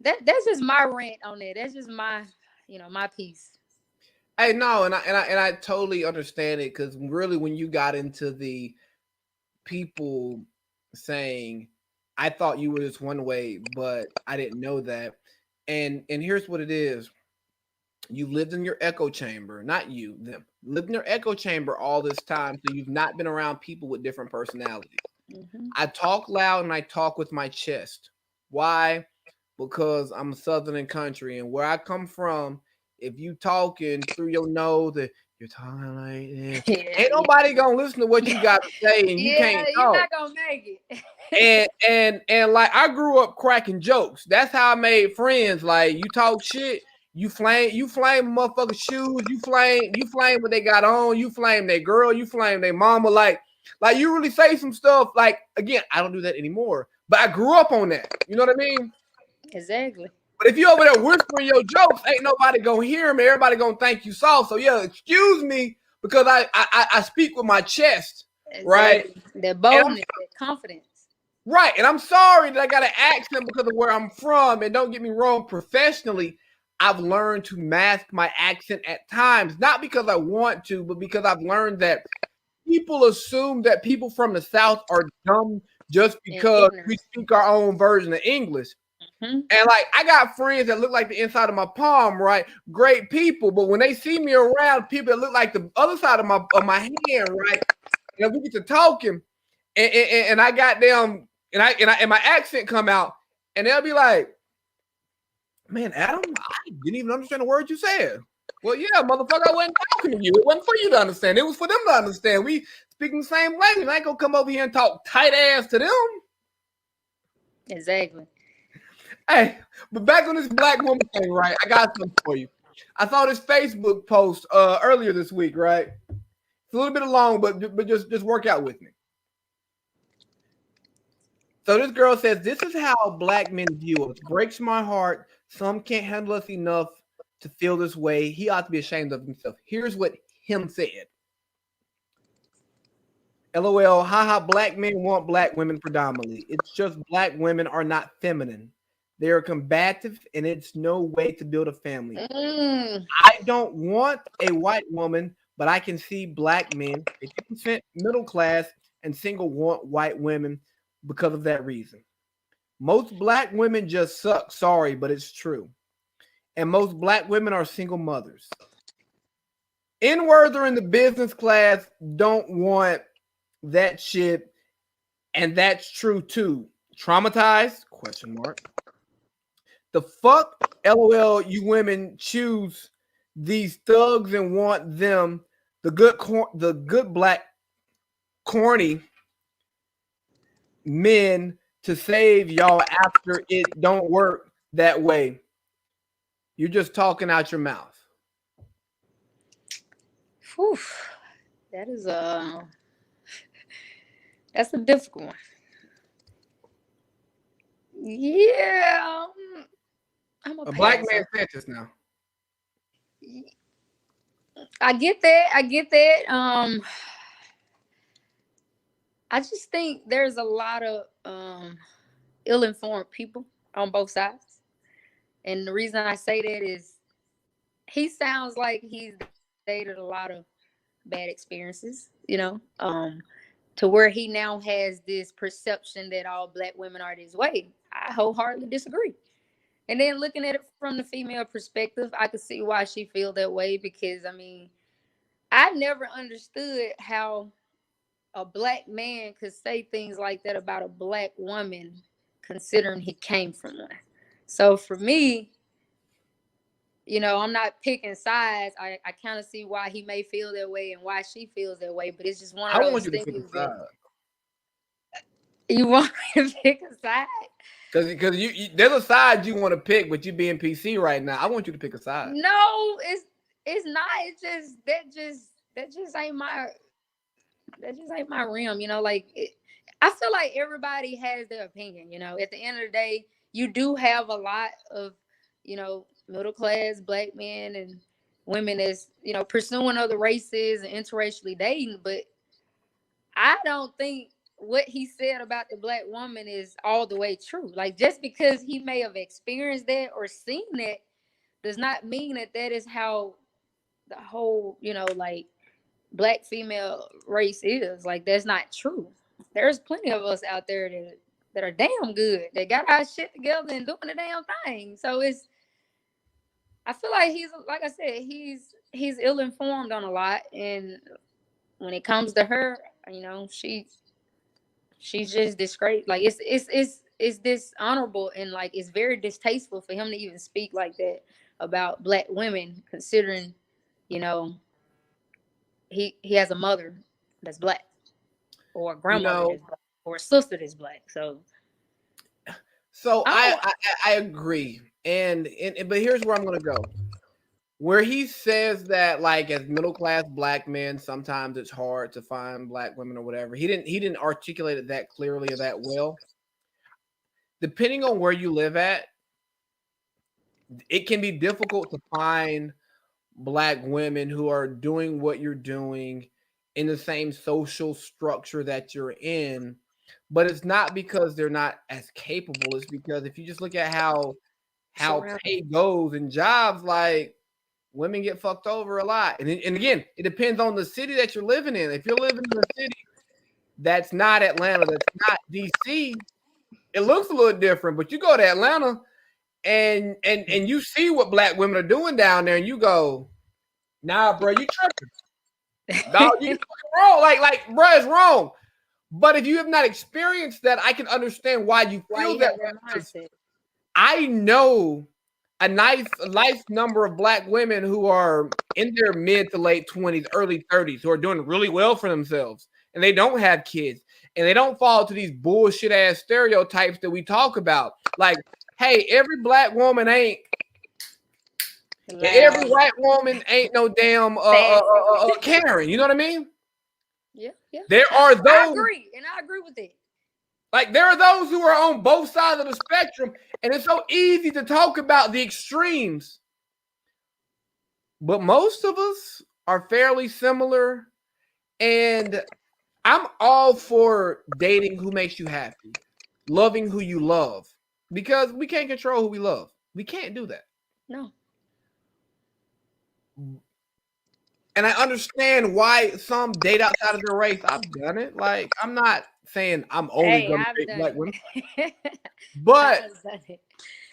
that's just my rant on it. That's just my, you know, my piece. hey, no, and I totally understand it because really, when you got into the people saying, "I thought you were this one way, but I didn't know that," and here's what it is: you lived in your echo chamber, not you, them lived in your echo chamber all this time, so you've not been around people with different personalities. Hmm. I talk loud and I talk with my chest. Why? Because I'm a southern country, and where I come from, if you talking through your nose, you're talking like this, Yeah, ain't nobody gonna listen to what you got to say, and you yeah, can't you're talk. not gonna make it. And like I grew up cracking jokes. That's how I made friends. Like you talk shit, you flame motherfuckers' shoes, you flame what they got on, you flame their girl, you flame their mama. Like you really say some stuff. Like again, I don't do that anymore, but I grew up on that. You know what I mean? Exactly. But if you over there whispering your jokes, ain't nobody gonna hear them. Everybody gonna think you soft. So yeah, excuse me because I speak with my chest, right? Exactly. That And I'm boldness, that confidence. right, and I'm sorry that I got an accent because of where I'm from. And don't get me wrong, professionally, I've learned to mask my accent at times, not because I want to, but because I've learned that people assume that people from the South are dumb just And because we ignorant. speak our own version of English. Hmm. And like I got friends that look like the inside of my palm, right? Great people, but when they see me around people that look like the other side of my hand, right? And we get to talking, and I got them, and my accent come out, and they'll be like, "Man, Adam, I didn't even understand the words you said." Well, yeah, motherfucker, I wasn't talking to you. It wasn't for you to understand. It was for them to understand. We speaking the same language. I ain't gonna come over here and talk tight ass to them. Exactly. Hey, but back on this black woman thing, right? I got something for you. I saw this Facebook post earlier this week, right? It's a little bit long, but just work out with me. So this girl says, "This is how black men view us. Breaks my heart. Some can't handle us enough to feel this way. He ought to be ashamed of himself." Here's what him said. LOL, haha, black men want black women predominantly. It's just black women are not feminine. They are combative, and it's no way to build a family. Mm, I don't want a white woman, but I can see black men, 50% middle class, and single want white women because of that reason. Most black women just suck. Sorry, but it's true. And most black women are single mothers. N-words are in the business class don't want that shit, and that's true too. Traumatized? Question mark. The fuck? LOL, you women choose these thugs and want them the good black corny men to save y'all after it don't work that way. You're just talking out your mouth. Whew, that is that's a difficult one. Yeah, I'm a A black pass man on. said this now. I get that. I get that. I just think there's a lot of ill-informed people on both sides, and the reason I say that is he sounds like he's dated a lot of bad experiences, to where he now has this perception that all black women are this way. I wholeheartedly disagree. And then looking at it from the female perspective, I could see why she feel that way because I never understood how a black man could say things like that about a black woman, considering he came from one. So for me, I'm not picking sides. I kind of see why he may feel that way and why she feels that way, but it's just one of I want those you to pick a things that side. you want me to pick a side. Because you there's a side you want to pick, but you being PC right now. I want you to pick a side. No, it's not. It's just that just ain't my realm. I feel like everybody has their opinion. At the end of the day, you do have a lot of middle class black men and women that's pursuing other races and interracially dating, but I don't think what he said about the black woman is all the way true. Like just because he may have experienced that or seen that does not mean that that is how the whole like black female race is. Like that's not true. There's plenty of us out there that are damn good. They got our shit together and doing the damn thing. So I feel like he's like I said, he's ill informed on a lot, and when it comes to her, she's just disgrace. Like it's dishonorable, and like it's very distasteful for him to even speak like that about black women, considering you know he has a mother that's black, or a You grandmother know, that's black, or a sister that's black. so I don't. I agree, and but here's where I'm gonna go. Where he says that like as middle class black men, sometimes it's hard to find black women or whatever. He didn't articulate it that clearly or that well. Depending on where you live at, it can be difficult to find black women who are doing what you're doing in the same social structure that you're in. But it's not because they're not as capable. It's because if you just look at how Surround. pay goes in jobs, like women get fucked over a lot. And again, it depends on the city that you're living in. If you're living in a city that's not Atlanta, that's not DC, it looks a little different. But you go to Atlanta and you see what black women are doing down there, and you go, nah, bro, you tripping. Dog, you wrong. Bro, it's wrong. But if you have not experienced that, I can understand why you Why feel you that have way. that mindset? I know a nice number of black women who are in their mid to late 20s, early 30s, who are doing really well for themselves, and they don't have kids, and they don't fall to these bullshit ass stereotypes that we talk about. Like, hey, every black woman ain't, every Loud, white woman ain't no damn sassy. Karen. You know what I mean? Yeah, yeah. There I, are I those. agree, and I agree with it. Like there are those who are on both sides of the spectrum, and it's so easy to talk about the extremes. But most of us are fairly similar, and I'm all for dating who makes you happy, loving who you love, because we can't control who we love. We can't do that. No. And I understand why some date outside of their race. I've done it. Like I'm not saying I'm only Hey, going to I've date done black women, it. but I've done it.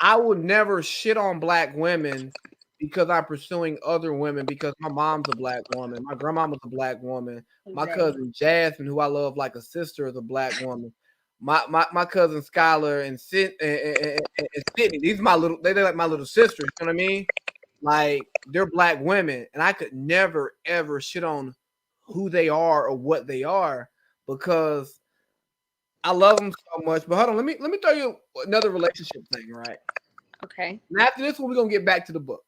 I would never shit on black women because I'm pursuing other women because my mom's a black woman, my grandmama's a black woman, my Exactly. cousin Jasmine, who I love like a sister, is a black woman. My cousin Skylar and Sydney, these are my little, they're like my little sisters. You know what I mean? like they're black women, and I could never ever shit on who they are or what they are because I love them so much. But hold on, let me tell you another relationship thing, right? Okay. And after this one, we're gonna get back to the book.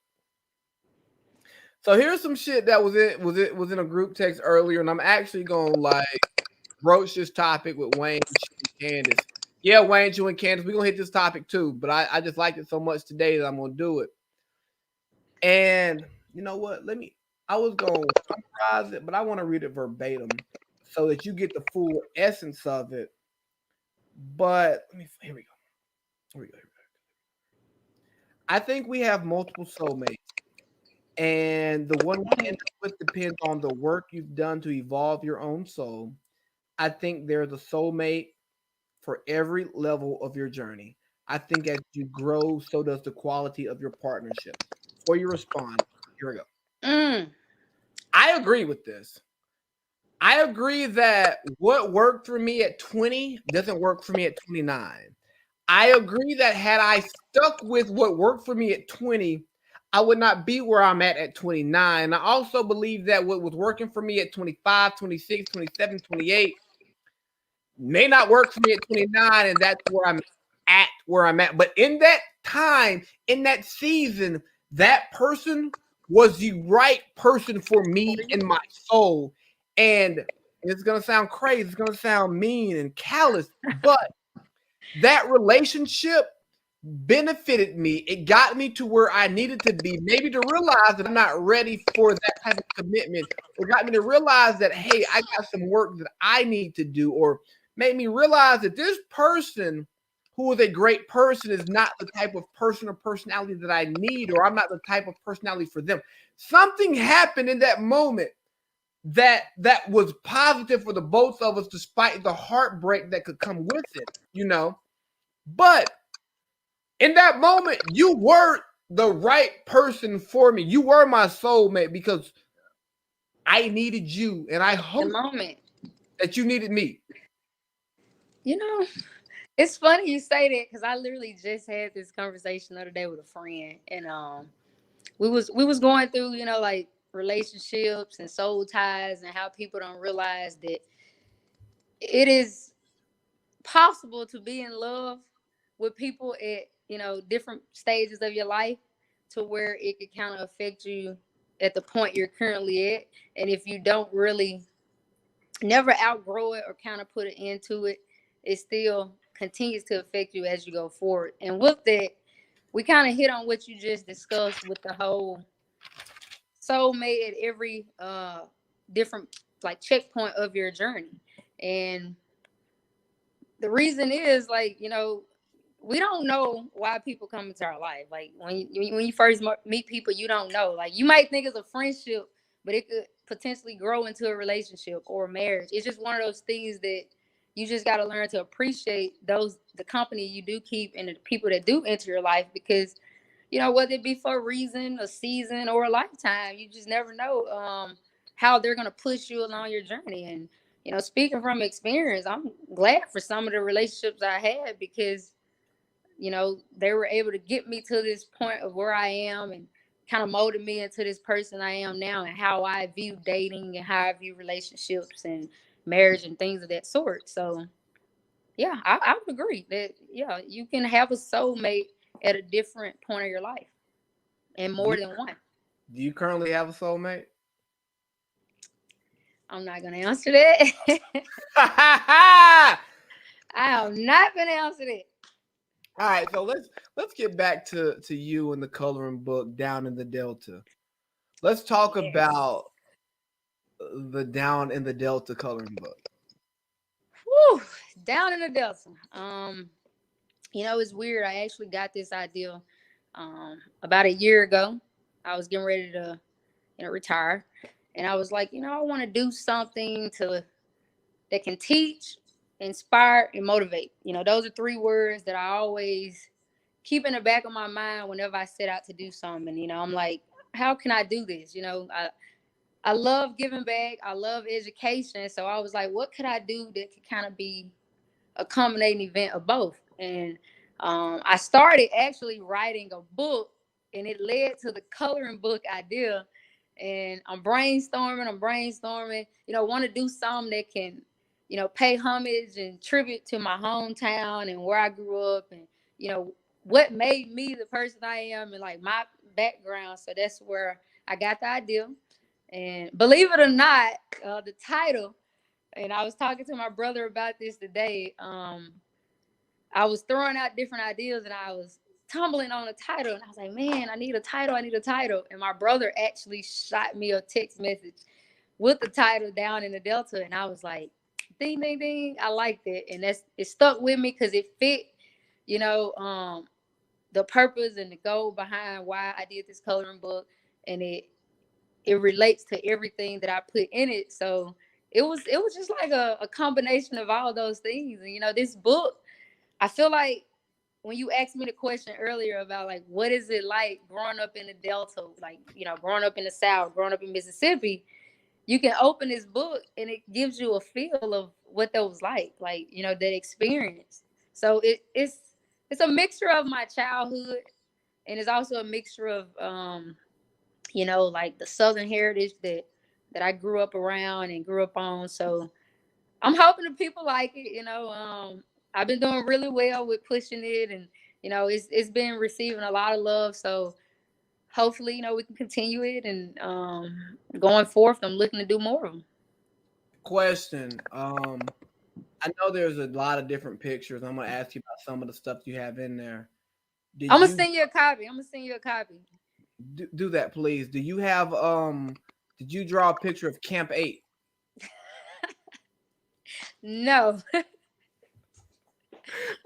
So here's some shit that was in a group text earlier, and I'm actually gonna like broach this topic with Wayne, you, and Candace. Yeah, Wayne, you and Candace, we're gonna hit this topic too, but I just liked it so much today that I'm gonna do it. And you know what? I was gonna summarize it, but I want to read it verbatim so that you get the full essence of it. But here we go. Here we go. Here we go. I think we have multiple soulmates, and the one you end up with depends on the work you've done to evolve your own soul. I think there's a soulmate for every level of your journey. I think as you grow, so does the quality of your partnership. Before you respond, here we go. Mm. I agree with this. I agree that what worked for me at 20 doesn't work for me at 29. I agree that had I stuck with what worked for me at 20, I would not be where I'm at 29. I also believe that what was working for me at 25, 26, 27, 28 may not work for me at 29, and that's where I'm at. But in that time, in that season, that person was the right person for me and my soul. And it's gonna sound crazy, it's gonna sound mean and callous, but that relationship benefited me. It got me to where I needed to be, maybe to realize that I'm not ready for that type of commitment, or got me to realize that, hey, I got some work that I need to do, or made me realize that this person who is a great person is not the type of person or personality that I need, or I'm not the type of personality for them. Something happened in that moment that was positive for the both of us, despite the heartbreak that could come with it, you know. But in that moment, you were the right person for me. You were my soulmate because I needed you, and I The hope moment. that you needed me. You know, it's funny you say that because I literally just had this conversation the other day with a friend, and we was going through, like relationships and soul ties and how people don't realize that it is possible to be in love with people at different stages of your life, to where it could kind of affect you at the point you're currently at. And if you don't really never outgrow it or kind of put an end to it, it still continues to affect you as you go forward. And with that, we kind of hit on what you just discussed with the whole soulmate at every different like checkpoint of your journey. And the reason is, like, we don't know why people come into our life. Like when you first meet people, you don't know. Like, you might think it's a friendship, but it could potentially grow into a relationship or a marriage. It's just one of those things that you just got to learn to appreciate the company you do keep and the people that do enter your life, because whether it be for a reason, a season, or a lifetime, you just never know how they're gonna push you along your journey. And speaking from experience, I'm glad for some of the relationships I had, because they were able to get me to this point of where I am, and kind of molded me into this person I am now, and how I view dating and how I view relationships and marriage and things of that sort. So yeah, I would agree that, yeah, you can have a soulmate at a different point of your life, and Do more you, than one. do you currently have a soulmate? I'm not gonna answer that. All I am not gonna answer that. right, so let's get back to you and the coloring book Down in the Delta. Let's talk Yes. about the Down in the Delta coloring book. Whew, down in the Delta. It's weird. I actually got this idea about a year ago. I was getting ready to, retire, and I was like, I want to do something to that can teach, inspire, and motivate. Those are three words that I always keep in the back of my mind whenever I set out to do something. I'm like, how can I do this? I love giving back. I love education. So I was like, what could I do that could kind of be a culminating event of both? And I started actually writing a book and it led to the coloring book idea. And I'm brainstorming, want to do something that can, pay homage and tribute to my hometown and where I grew up, and, what made me the person I am, and like my background. So that's where I got the idea. And believe it or not, the title, and I was talking to my brother about this today. I was throwing out different ideas, and I was tumbling on a title, and I was like, man, I need a title. I need a title. And my brother actually shot me a text message with the title down in the Delta. And I was like, ding, ding, ding. I liked it. And it stuck with me because it fit, you know, the purpose and the goal behind why I did this coloring book. And it relates to everything that I put in it. So it was just like a combination of all those things. And this book, I feel like when you asked me the question earlier about like what is it like growing up in the Delta, like growing up in the South, growing up in Mississippi, you can open this book and it gives you a feel of what that was like that experience. So it's a mixture of my childhood, and it's also a mixture of like the Southern heritage that I grew up around and grew up on. So I'm hoping the people like it. I've been doing really well with pushing it, and it's been receiving a lot of love. So hopefully, we can continue it, and going forth, I'm looking to do more of them. Question. I know there's a lot of different pictures. I'm gonna ask you about some of the stuff you have in there. Did I'm gonna you send you a copy. I'm gonna send you a copy. do that, please? Do you have Did you draw a picture of Camp 8? No,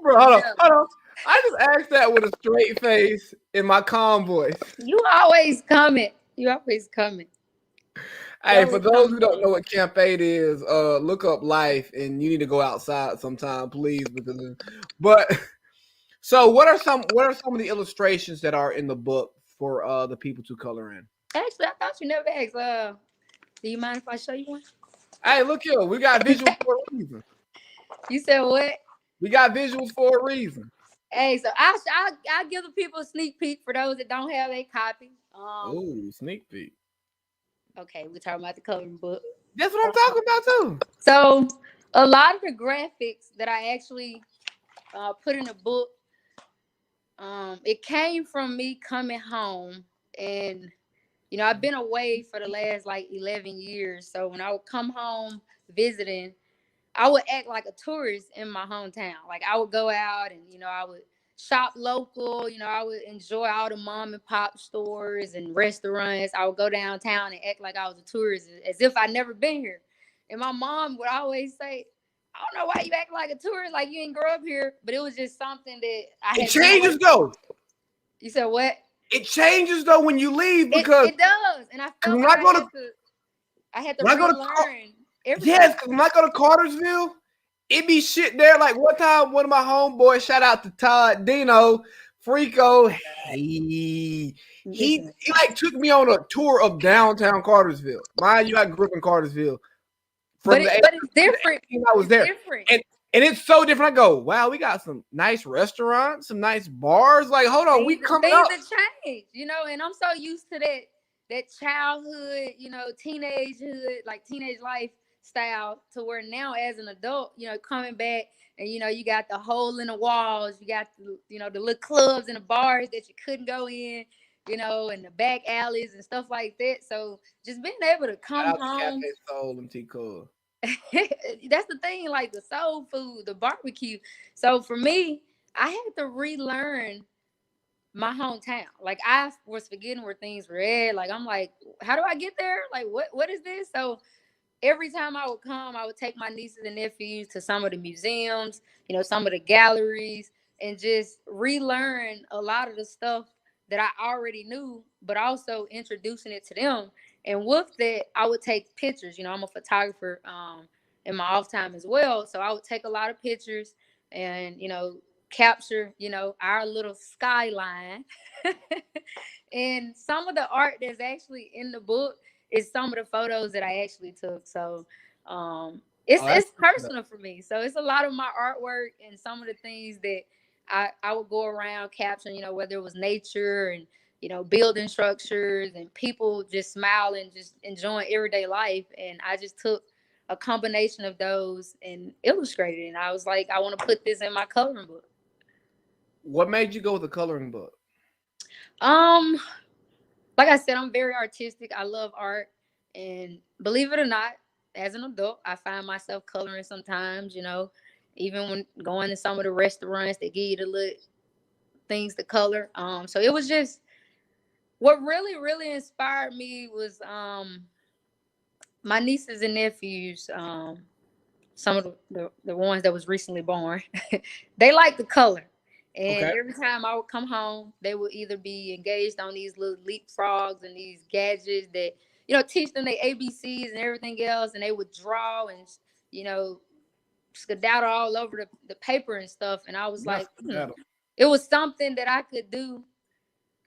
Bro, hold on, no. hold on. I just asked that with a straight face in my calm voice. You always comment. You always comment. You Hey, for always those who comment don't on know it. what Camp 8 is, look up life, and you need to go outside sometime, please, because but so what are some of the illustrations that are in the book for the people to color in? Actually, I thought you never asked. Do you mind if I show you one? Hey, look here, we got visuals for a reason. You said what? We got visuals for a reason. Hey, so I'll give the people a sneak peek for those that don't have a copy. Oh, sneak peek. Okay, we're talking about the coloring book. That's what I'm talking about too. So a lot of the graphics that I actually put in the book, it came from me coming home, and I've been away for the last like 11 years. So when I would come home visiting, I would act like a tourist in my hometown. Like I would go out and I would shop local. I would enjoy all the mom and pop stores and restaurants. I would go downtown and act like I was a tourist, as if I'd never been here. And my mom would always say, "I don't know why you act like a tourist, like you ain't grow up here." But it was just something that I It had been away changes from. though. You said what? It changes though when you leave It because it does, and I felt when like I go to I had to when I go to relearn yes, everything. because when I go to Cartersville, it be shit there. Like one time, one of my homeboys, shout out to Todd Dino, Frico, Listen, he like took me on a tour of downtown Cartersville. Mind you, I grew up in Cartersville but from the it's different. 18 I was It's there. different. And it's so different. I go, wow, we got some nice restaurants, some nice bars. Like, hold on, we coming Things up. have changed, and I'm so used to that childhood, teenagehood, like teenage lifestyle, to where now as an adult, coming back, and you got the hole in the walls, you got the little clubs and the bars that you couldn't go in, and the back alleys and stuff like that. So just being able to Shout come out to Cafe home. Soul and T Cole. That's the thing, like the soul food, the barbecue. So for me, I had to relearn my hometown. Like I was forgetting where things were at. Like I'm like, how do I get there? Like what is this? So every time I would come, I would take my nieces and nephews to some of the museums, some of the galleries, and just relearn a lot of the stuff that I already knew, but also introducing it to them. And with that, I would take pictures. I'm a photographer in my off time as well. So I would take a lot of pictures and, capture, our little skyline. And some of the art that's actually in the book is some of the photos that I actually took. So it's Oh, that's it's personal for me. So it's a lot of my artwork and some of the things that I would go around capturing, whether it was nature and building structures and people just smiling, just enjoying everyday life. And I just took a combination of those and illustrated it. And I was like, I want to put this in my coloring book. What made you go with the coloring book? Um, like I said, I'm very artistic. I love art. And believe it or not, as an adult, I find myself coloring sometimes, even when going to some of the restaurants, they give you the little things to color. So it was just what really, really inspired me was my nieces and nephews, some of the ones that was recently born, they like the color. And Okay. every time I would come home, they would either be engaged on these little leapfrogs and these gadgets that, teach them their ABCs and everything else. And they would draw and, you know, skedaddle all over the paper and stuff. And I was That's like, that'll. it was something that I could do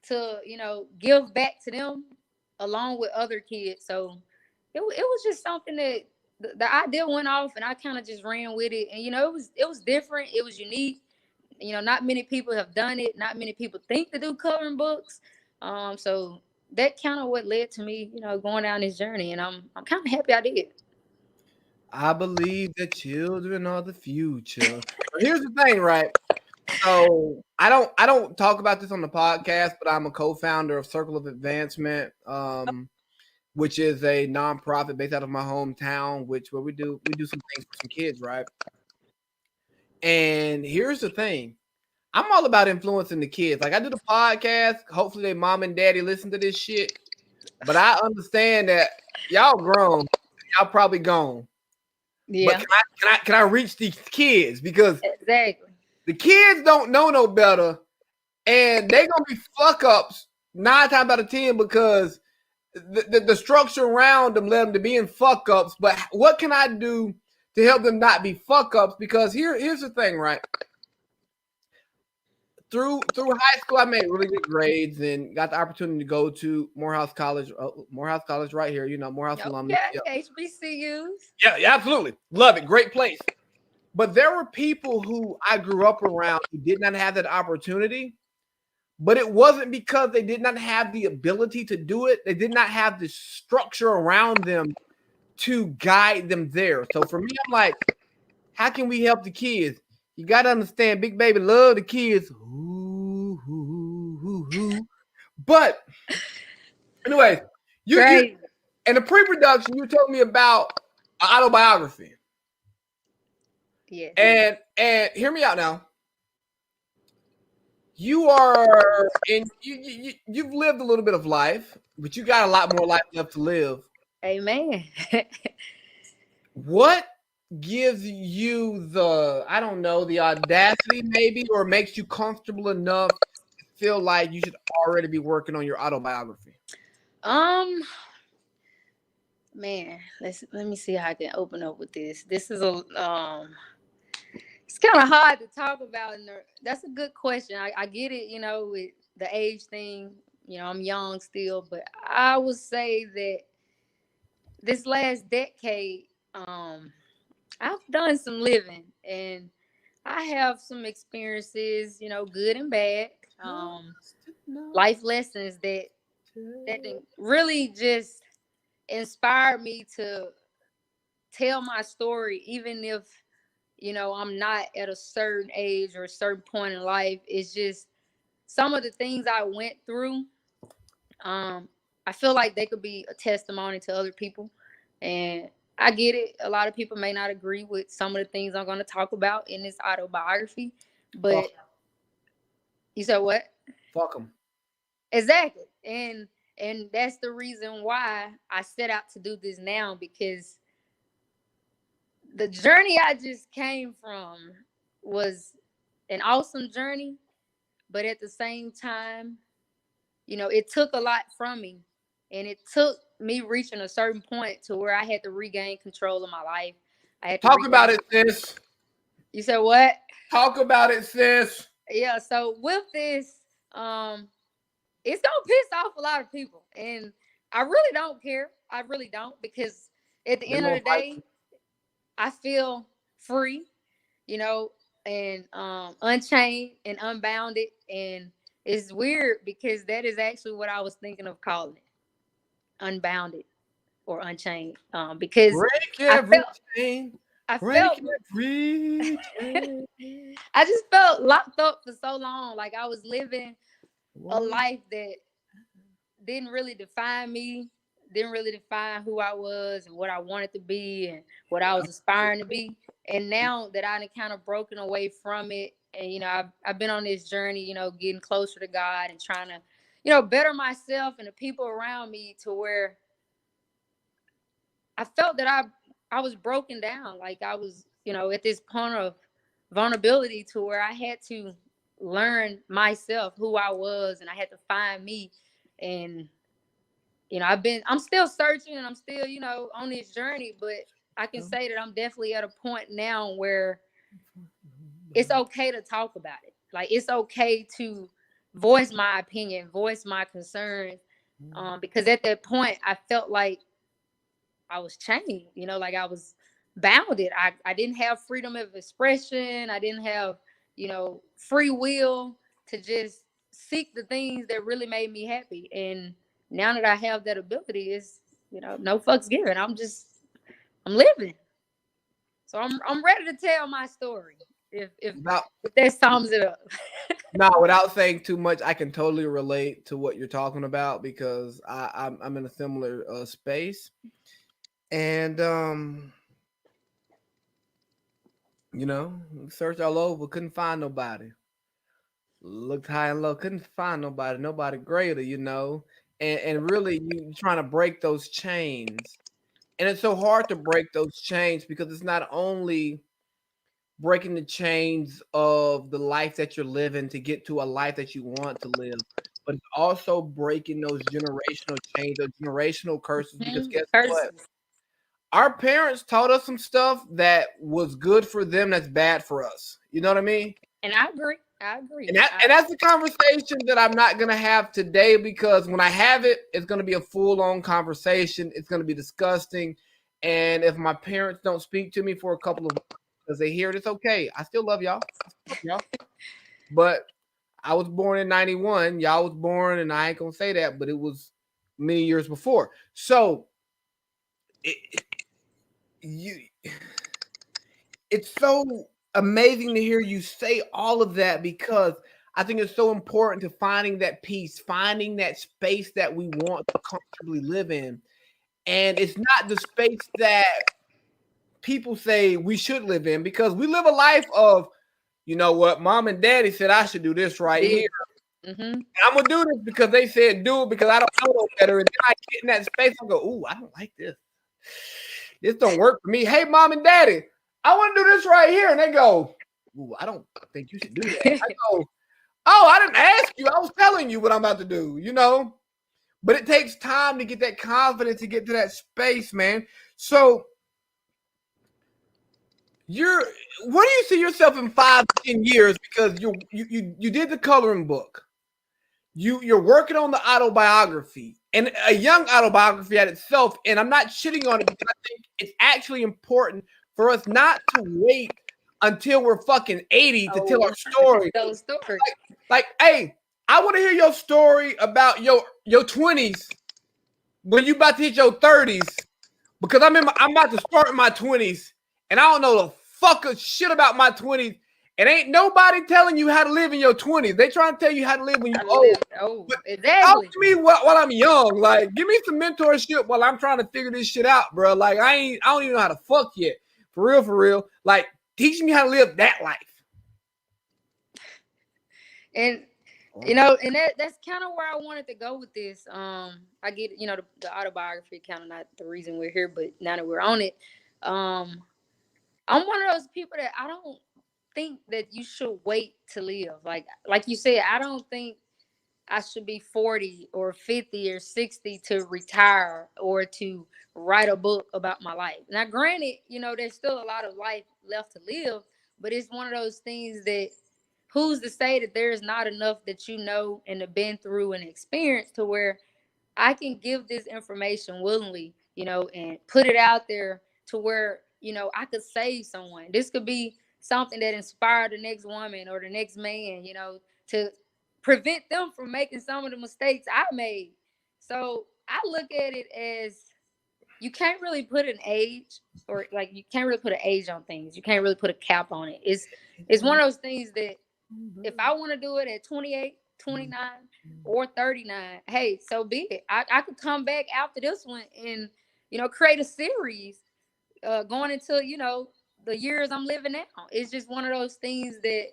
to, give back to them along with other kids. So it was just something that the idea went off and I kind of just ran with it. And, it was different. It was unique. Not many people have done it. Not many people think to do coloring books. So that kind of what led to me, going down this journey. And I'm kind of happy I did. I believe the children are the future. But here's the thing, right? So I don't talk about this on the podcast, but I'm a co-founder of Circle of Advancement, which is a nonprofit based out of my hometown, where we do some things for some kids, right? And here's the thing. I'm all about influencing the kids. Like I do the podcast. Hopefully their mom and daddy listen to this shit. But I understand that y'all grown. Y'all probably gone. But Yeah, can I reach these kids? Because exactly. the kids don't know no better. And they gonna be fuck ups 9 times out of 10 because the structure around them led them to being fuck ups. But what can I do to help them not be fuck ups? Because here's the thing, right? Through high school, I made really good grades and got the opportunity to go to Morehouse College right here. Morehouse alumni. Okay, Yeah, HBCUs. yeah, absolutely, love it, great place. But there were people who I grew up around who did not have that opportunity. But it wasn't because they did not have the ability to do it. They did not have the structure around them to guide them there. So for me, I'm like, how can we help the kids? You got to understand, Big Baby love the kids. Ooh, ooh, ooh, ooh. But anyway, you Great. in the pre-production, you told me about an autobiography. Yes. And hear me out now. You are in you've lived a little bit of life, but you got a lot more life left to live. Amen. What gives you the, I don't know, the audacity maybe, or makes you comfortable enough to feel like you should already be working on your autobiography? um, man, let me see how I can open up with this. This is it's kind of hard to talk about. That's a good question. I get it, with the age thing. I'm young still, but I would say that this last decade, I've done some living and I have some experiences, good and bad, life lessons that really just inspired me to tell my story, even if I'm not at a certain age or a certain point in life. It's just some of the things I went through. Um, I feel like they could be a testimony to other people, and I get it. A lot of people may not agree with some of the things I'm going to talk about in this autobiography, but Fuck, you said what? fuck them. Exactly, and that's the reason why I set out to do this now, because the journey I just came from was an awesome journey, but at the same time, it took a lot from me, and it took me reaching a certain point to where I had to regain control of my life. I had to Talk about regain. it, sis. You said what? Talk about it, sis. Yeah. So with this, um, it's gonna piss off a lot of people, and I really don't care. I really don't, because at the They're end of gonna the fight day, you. I feel free, you know, and unchained and unbounded. And It's weird because that is actually what I was thinking of calling it, unbounded or unchained. Because Break I every felt chain. I Break felt every chain. I just felt locked up for so long. Like I was living a One. life that didn't really define me, didn't really define who I was and what I wanted to be and what I was aspiring to be. And now that I've kind of broken away from it, and I've been on this journey, getting closer to God and trying to, better myself and the people around me to where I felt that I was broken down. Like I was, at this point of vulnerability to where I had to learn myself, who I was, and I had to find me. And I'm still searching and I'm still, on this journey, but I can say that I'm definitely at a point now where it's okay to talk about it. Like it's okay to voice my opinion, voice my concerns. Because at that point I felt like I was chained, like I was bounded. I didn't have freedom of expression. I didn't have, free will to just seek the things that really made me happy. And now that I have that ability, it's, no fucks given. I'm living. So I'm ready to tell my story. Without, If that sums it up. no, without saying too much, I can totally relate to what you're talking about because I'm in a similar space, and searched all over, couldn't find nobody. Looked high and low, couldn't find nobody, nobody greater, and really you trying to break those chains, and it's so hard to break those chains because it's not only breaking the chains of the life that you're living to get to a life that you want to live, but it's also breaking those generational chains or generational curses because guess what? Curses. Our parents taught us some stuff that was good for them that's bad for us. You know what I mean? And I agree. I agree. And that's the conversation that I'm not gonna have today because when I have it, it's gonna be a full on conversation. It's gonna be disgusting. And if my parents don't speak to me for a couple of months because they hear it, it's okay. I still love y'all. I still love y'all. But I was born in '91. Y'all was born, and I ain't gonna say that, but it was many years before. So it, you it's so amazing to hear you say all of that because I think it's so important to finding that peace, finding that space that we want to comfortably live in. And it's not the space that people say we should live in because we live a life of, you know what, mom and daddy said I should do this right here. Mm-hmm. I'm gonna do this because they said do it because I don't know no better. And then I get in that space, I go, ooh, I don't like this. This don't work for me. Hey, mom and daddy, I want to do this right here. And they go, ooh, I don't think you should do that. I go, oh, I didn't ask you. I was telling you what I'm about to do. But it takes time to get that confidence to get to that space, man. So you're where do you see yourself in 5 to 10 years? Because you did the coloring book. You're working on the autobiography and a young autobiography at itself. And I'm not shitting on it because I think it's actually important for us not to wait until we're fucking 80 to tell our story. Those stories. Like, hey, I want to hear your story about your 20s when you about to hit your 30s because I'm about to start in my 20s and I don't know the fuck of shit about my 20s. And ain't nobody telling you how to live in your 20s. They trying to tell you how to live when you old. Oh, But talk exactly. to me while I'm young. Like, give me some mentorship while I'm trying to figure this shit out, bro. Like, I don't even know how to fuck yet. For real, for real. Like, teach me how to live that life. And and that's kind of where I wanted to go with this. I get the autobiography kind of not the reason we're here, but now that we're on it, um, I'm one of those people that I don't think that you should wait to live. Like you said, I don't think I should be 40 or 50 or 60 to retire or to write a book about my life. Now, granted, there's still a lot of life left to live, but it's one of those things that who's to say that there is not enough that and have been through and experienced to where I can give this information willingly, and put it out there to where, I could save someone. This could be something that inspired the next woman or the next man, to prevent them from making some of the mistakes I made. So I look at it as you can't really put an age, or like you can't really put an age on things. You can't really put a cap on it. It's one of those things that if I want to do it at 28, 29, or 39, hey, so be it. I could come back after this one and, create a series going into, the years I'm living now. It's just one of those things that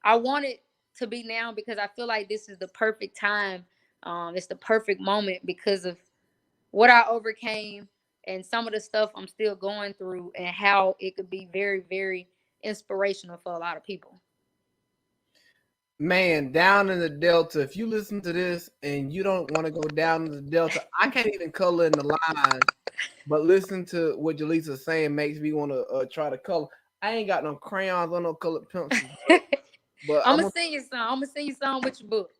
I want it to be now because I feel like this is the perfect time. It's the perfect moment because of what I overcame and some of the stuff I'm still going through and how it could be very, very inspirational for a lot of people. Man, down in the Delta, if you listen to this and you don't want to go down in the Delta, I can't even color in the lines, but listen to what Jaleesa's saying makes me want to try to color. I ain't got no crayons or no colored pencils, but I'm gonna sing you some. I'm gonna sing you some with your book.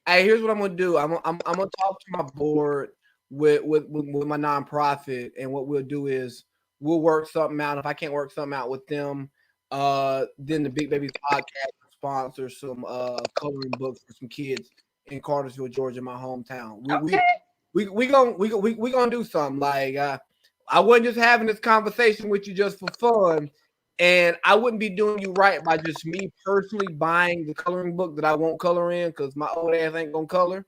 hey, here's what I'm gonna do. I'm gonna talk to my board with my nonprofit, and what we'll do is we'll work something out. If I can't work something out with them, then the Big Babies podcast will sponsor some coloring books for some kids in Cartersville, Georgia, my hometown. Okay. We gonna do something like I wasn't just having this conversation with you just for fun. And I wouldn't be doing you right by just me personally buying the coloring book that I won't color in because my old ass ain't gonna color.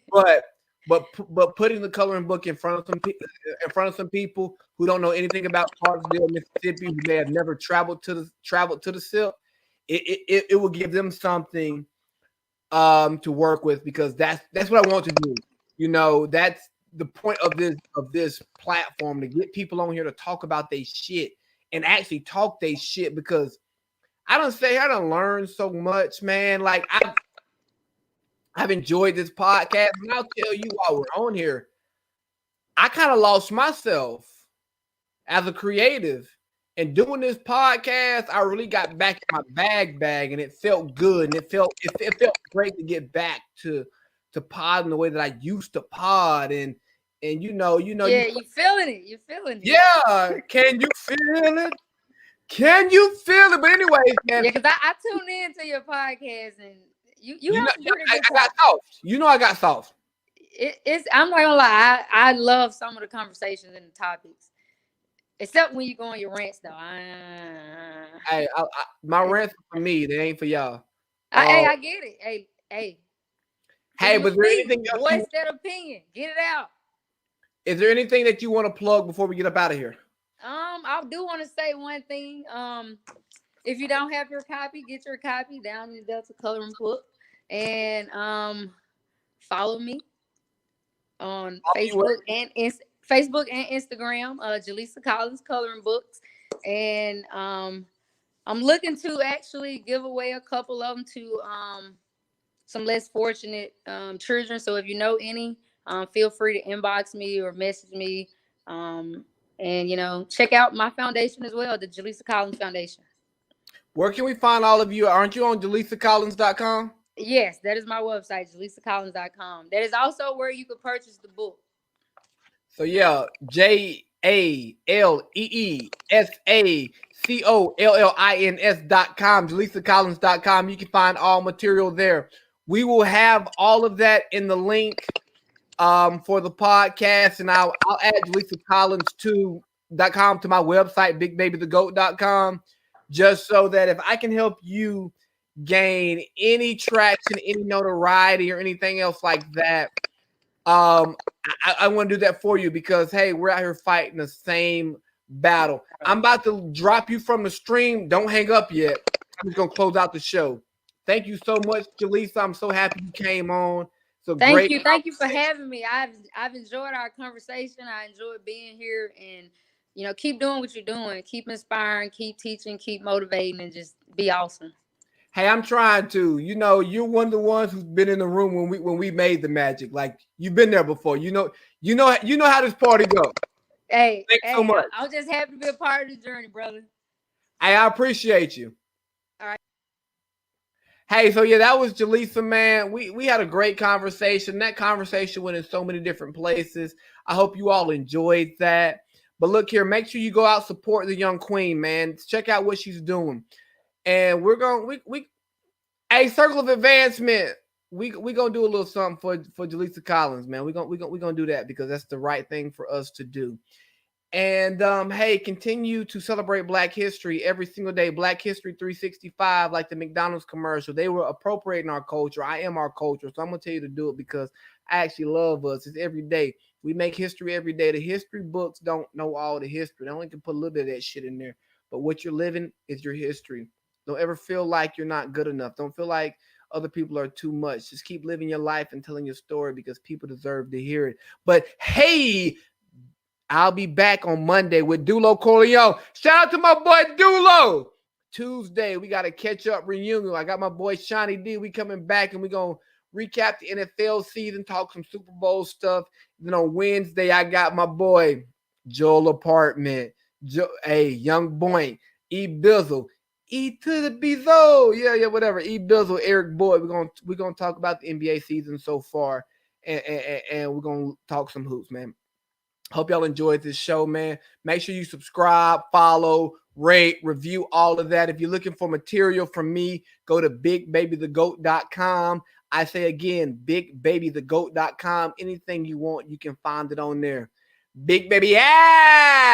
But but putting the coloring book in front of some people who don't know anything about Cartersville, Mississippi, who may have never traveled to the SIP, it will give them something to work with because that's what I want to do. That's the point of this platform, to get people on here to talk about their shit and actually talk they shit, because I don't learn so much, man. Like I've enjoyed this podcast, and I'll tell you while we're on here, I kind of lost myself as a creative. And doing this podcast, I really got back in my bag, and it felt good, and it felt great to get back to podding the way that I used to pod, and yeah, you feeling it. You're feeling it. Yeah, can you feel it? Can you feel it? But anyways, man. Yeah, because I tune in to your podcast, and you have some pretty good I got soft. I got soft. I'm not gonna lie, I love some of the conversations and the topics. Except when you go on your rants, though. Hey, my rants are for me. They ain't for y'all. Hey, I get it. Hey. Hey, but is there anything else? What's that opinion? Get it out. Is there anything that you want to plug before we get up out of here? I do want to say one thing. If you don't have your copy, get your copy down in the Delta Coloring Book, and follow me on Facebook and Instagram, Jaleesa Collins Coloring Books, and I'm looking to actually give away a couple of them to some less fortunate children. So if you know any, feel free to inbox me or message me, and check out my foundation as well, the Jaleesa Collins Foundation. Where can we find all of you? Aren't you on JaleesaCollins.com? Yes, that is my website, JaleesaCollins.com. That is also where you can purchase the book. So yeah, JaleesaCollins.com, JaleesaCollins.com. You can find all material there. We will have all of that in the link for the podcast, and I'll add JaleesaCollins.com to my website, BigBabyTheGoat.com, just so that if I can help you gain any traction, any notoriety, or anything else like that, I want to do that for you, because hey, we're out here fighting the same battle. I'm about to drop you from the stream. Don't hang up yet. I'm just gonna close out the show. Thank you so much, Jaleesa. I'm so happy you came on. So thank you for having me. I've enjoyed our conversation. I enjoyed being here, and keep doing what you're doing. Keep inspiring, keep teaching, keep motivating, and just be awesome. Hey, I'm trying to. You're one of the ones who's been in the room when we made the magic. Like, you've been there before. You know how this party goes. Hey, thanks so much. I was just happy to be a part of the journey, brother. Hey, I appreciate you. All right. Hey, so yeah, that was Jaleesa, man. We had a great conversation. That conversation went in so many different places. I hope you all enjoyed that. But look here, make sure you go out, support the young queen, man. Check out what she's doing. And we're going, Hey, Circle of Advancement. We gonna do a little something for Jaleesa Collins, man. We gonna do that because that's the right thing for us to do. And hey, continue to celebrate Black history every single day. Black History 365, like the McDonald's commercial. They were appropriating our culture. I am our culture. So I'm gonna tell you to do it because I actually love us. It's every day. We make history every day. The history books don't know all the history. They only can put a little bit of that shit in there. But what you're living is your history. Don't ever feel like you're not good enough. Don't feel like other people are too much. Just keep living your life and telling your story because people deserve to hear it. But hey, I'll be back on Monday with Dulo Corleone. Shout out to my boy Dulo. Tuesday, we got a catch up reunion. I got my boy Shawnee D. We coming back and we going to recap the NFL season, talk some Super Bowl stuff. Then on Wednesday, I got my boy Joel Apartment. Hey, Young Boy, E Bizzle. E to the Bezo. Yeah, whatever. E Bizzle, Eric Boyd. We're gonna talk about the NBA season so far. And we're gonna talk some hoops, man. Hope y'all enjoyed this show, man. Make sure you subscribe, follow, rate, review, all of that. If you're looking for material from me, go to bigbabythegoat.com. I say again, bigbabythegoat.com. Anything you want, you can find it on there. Big Baby, yeah!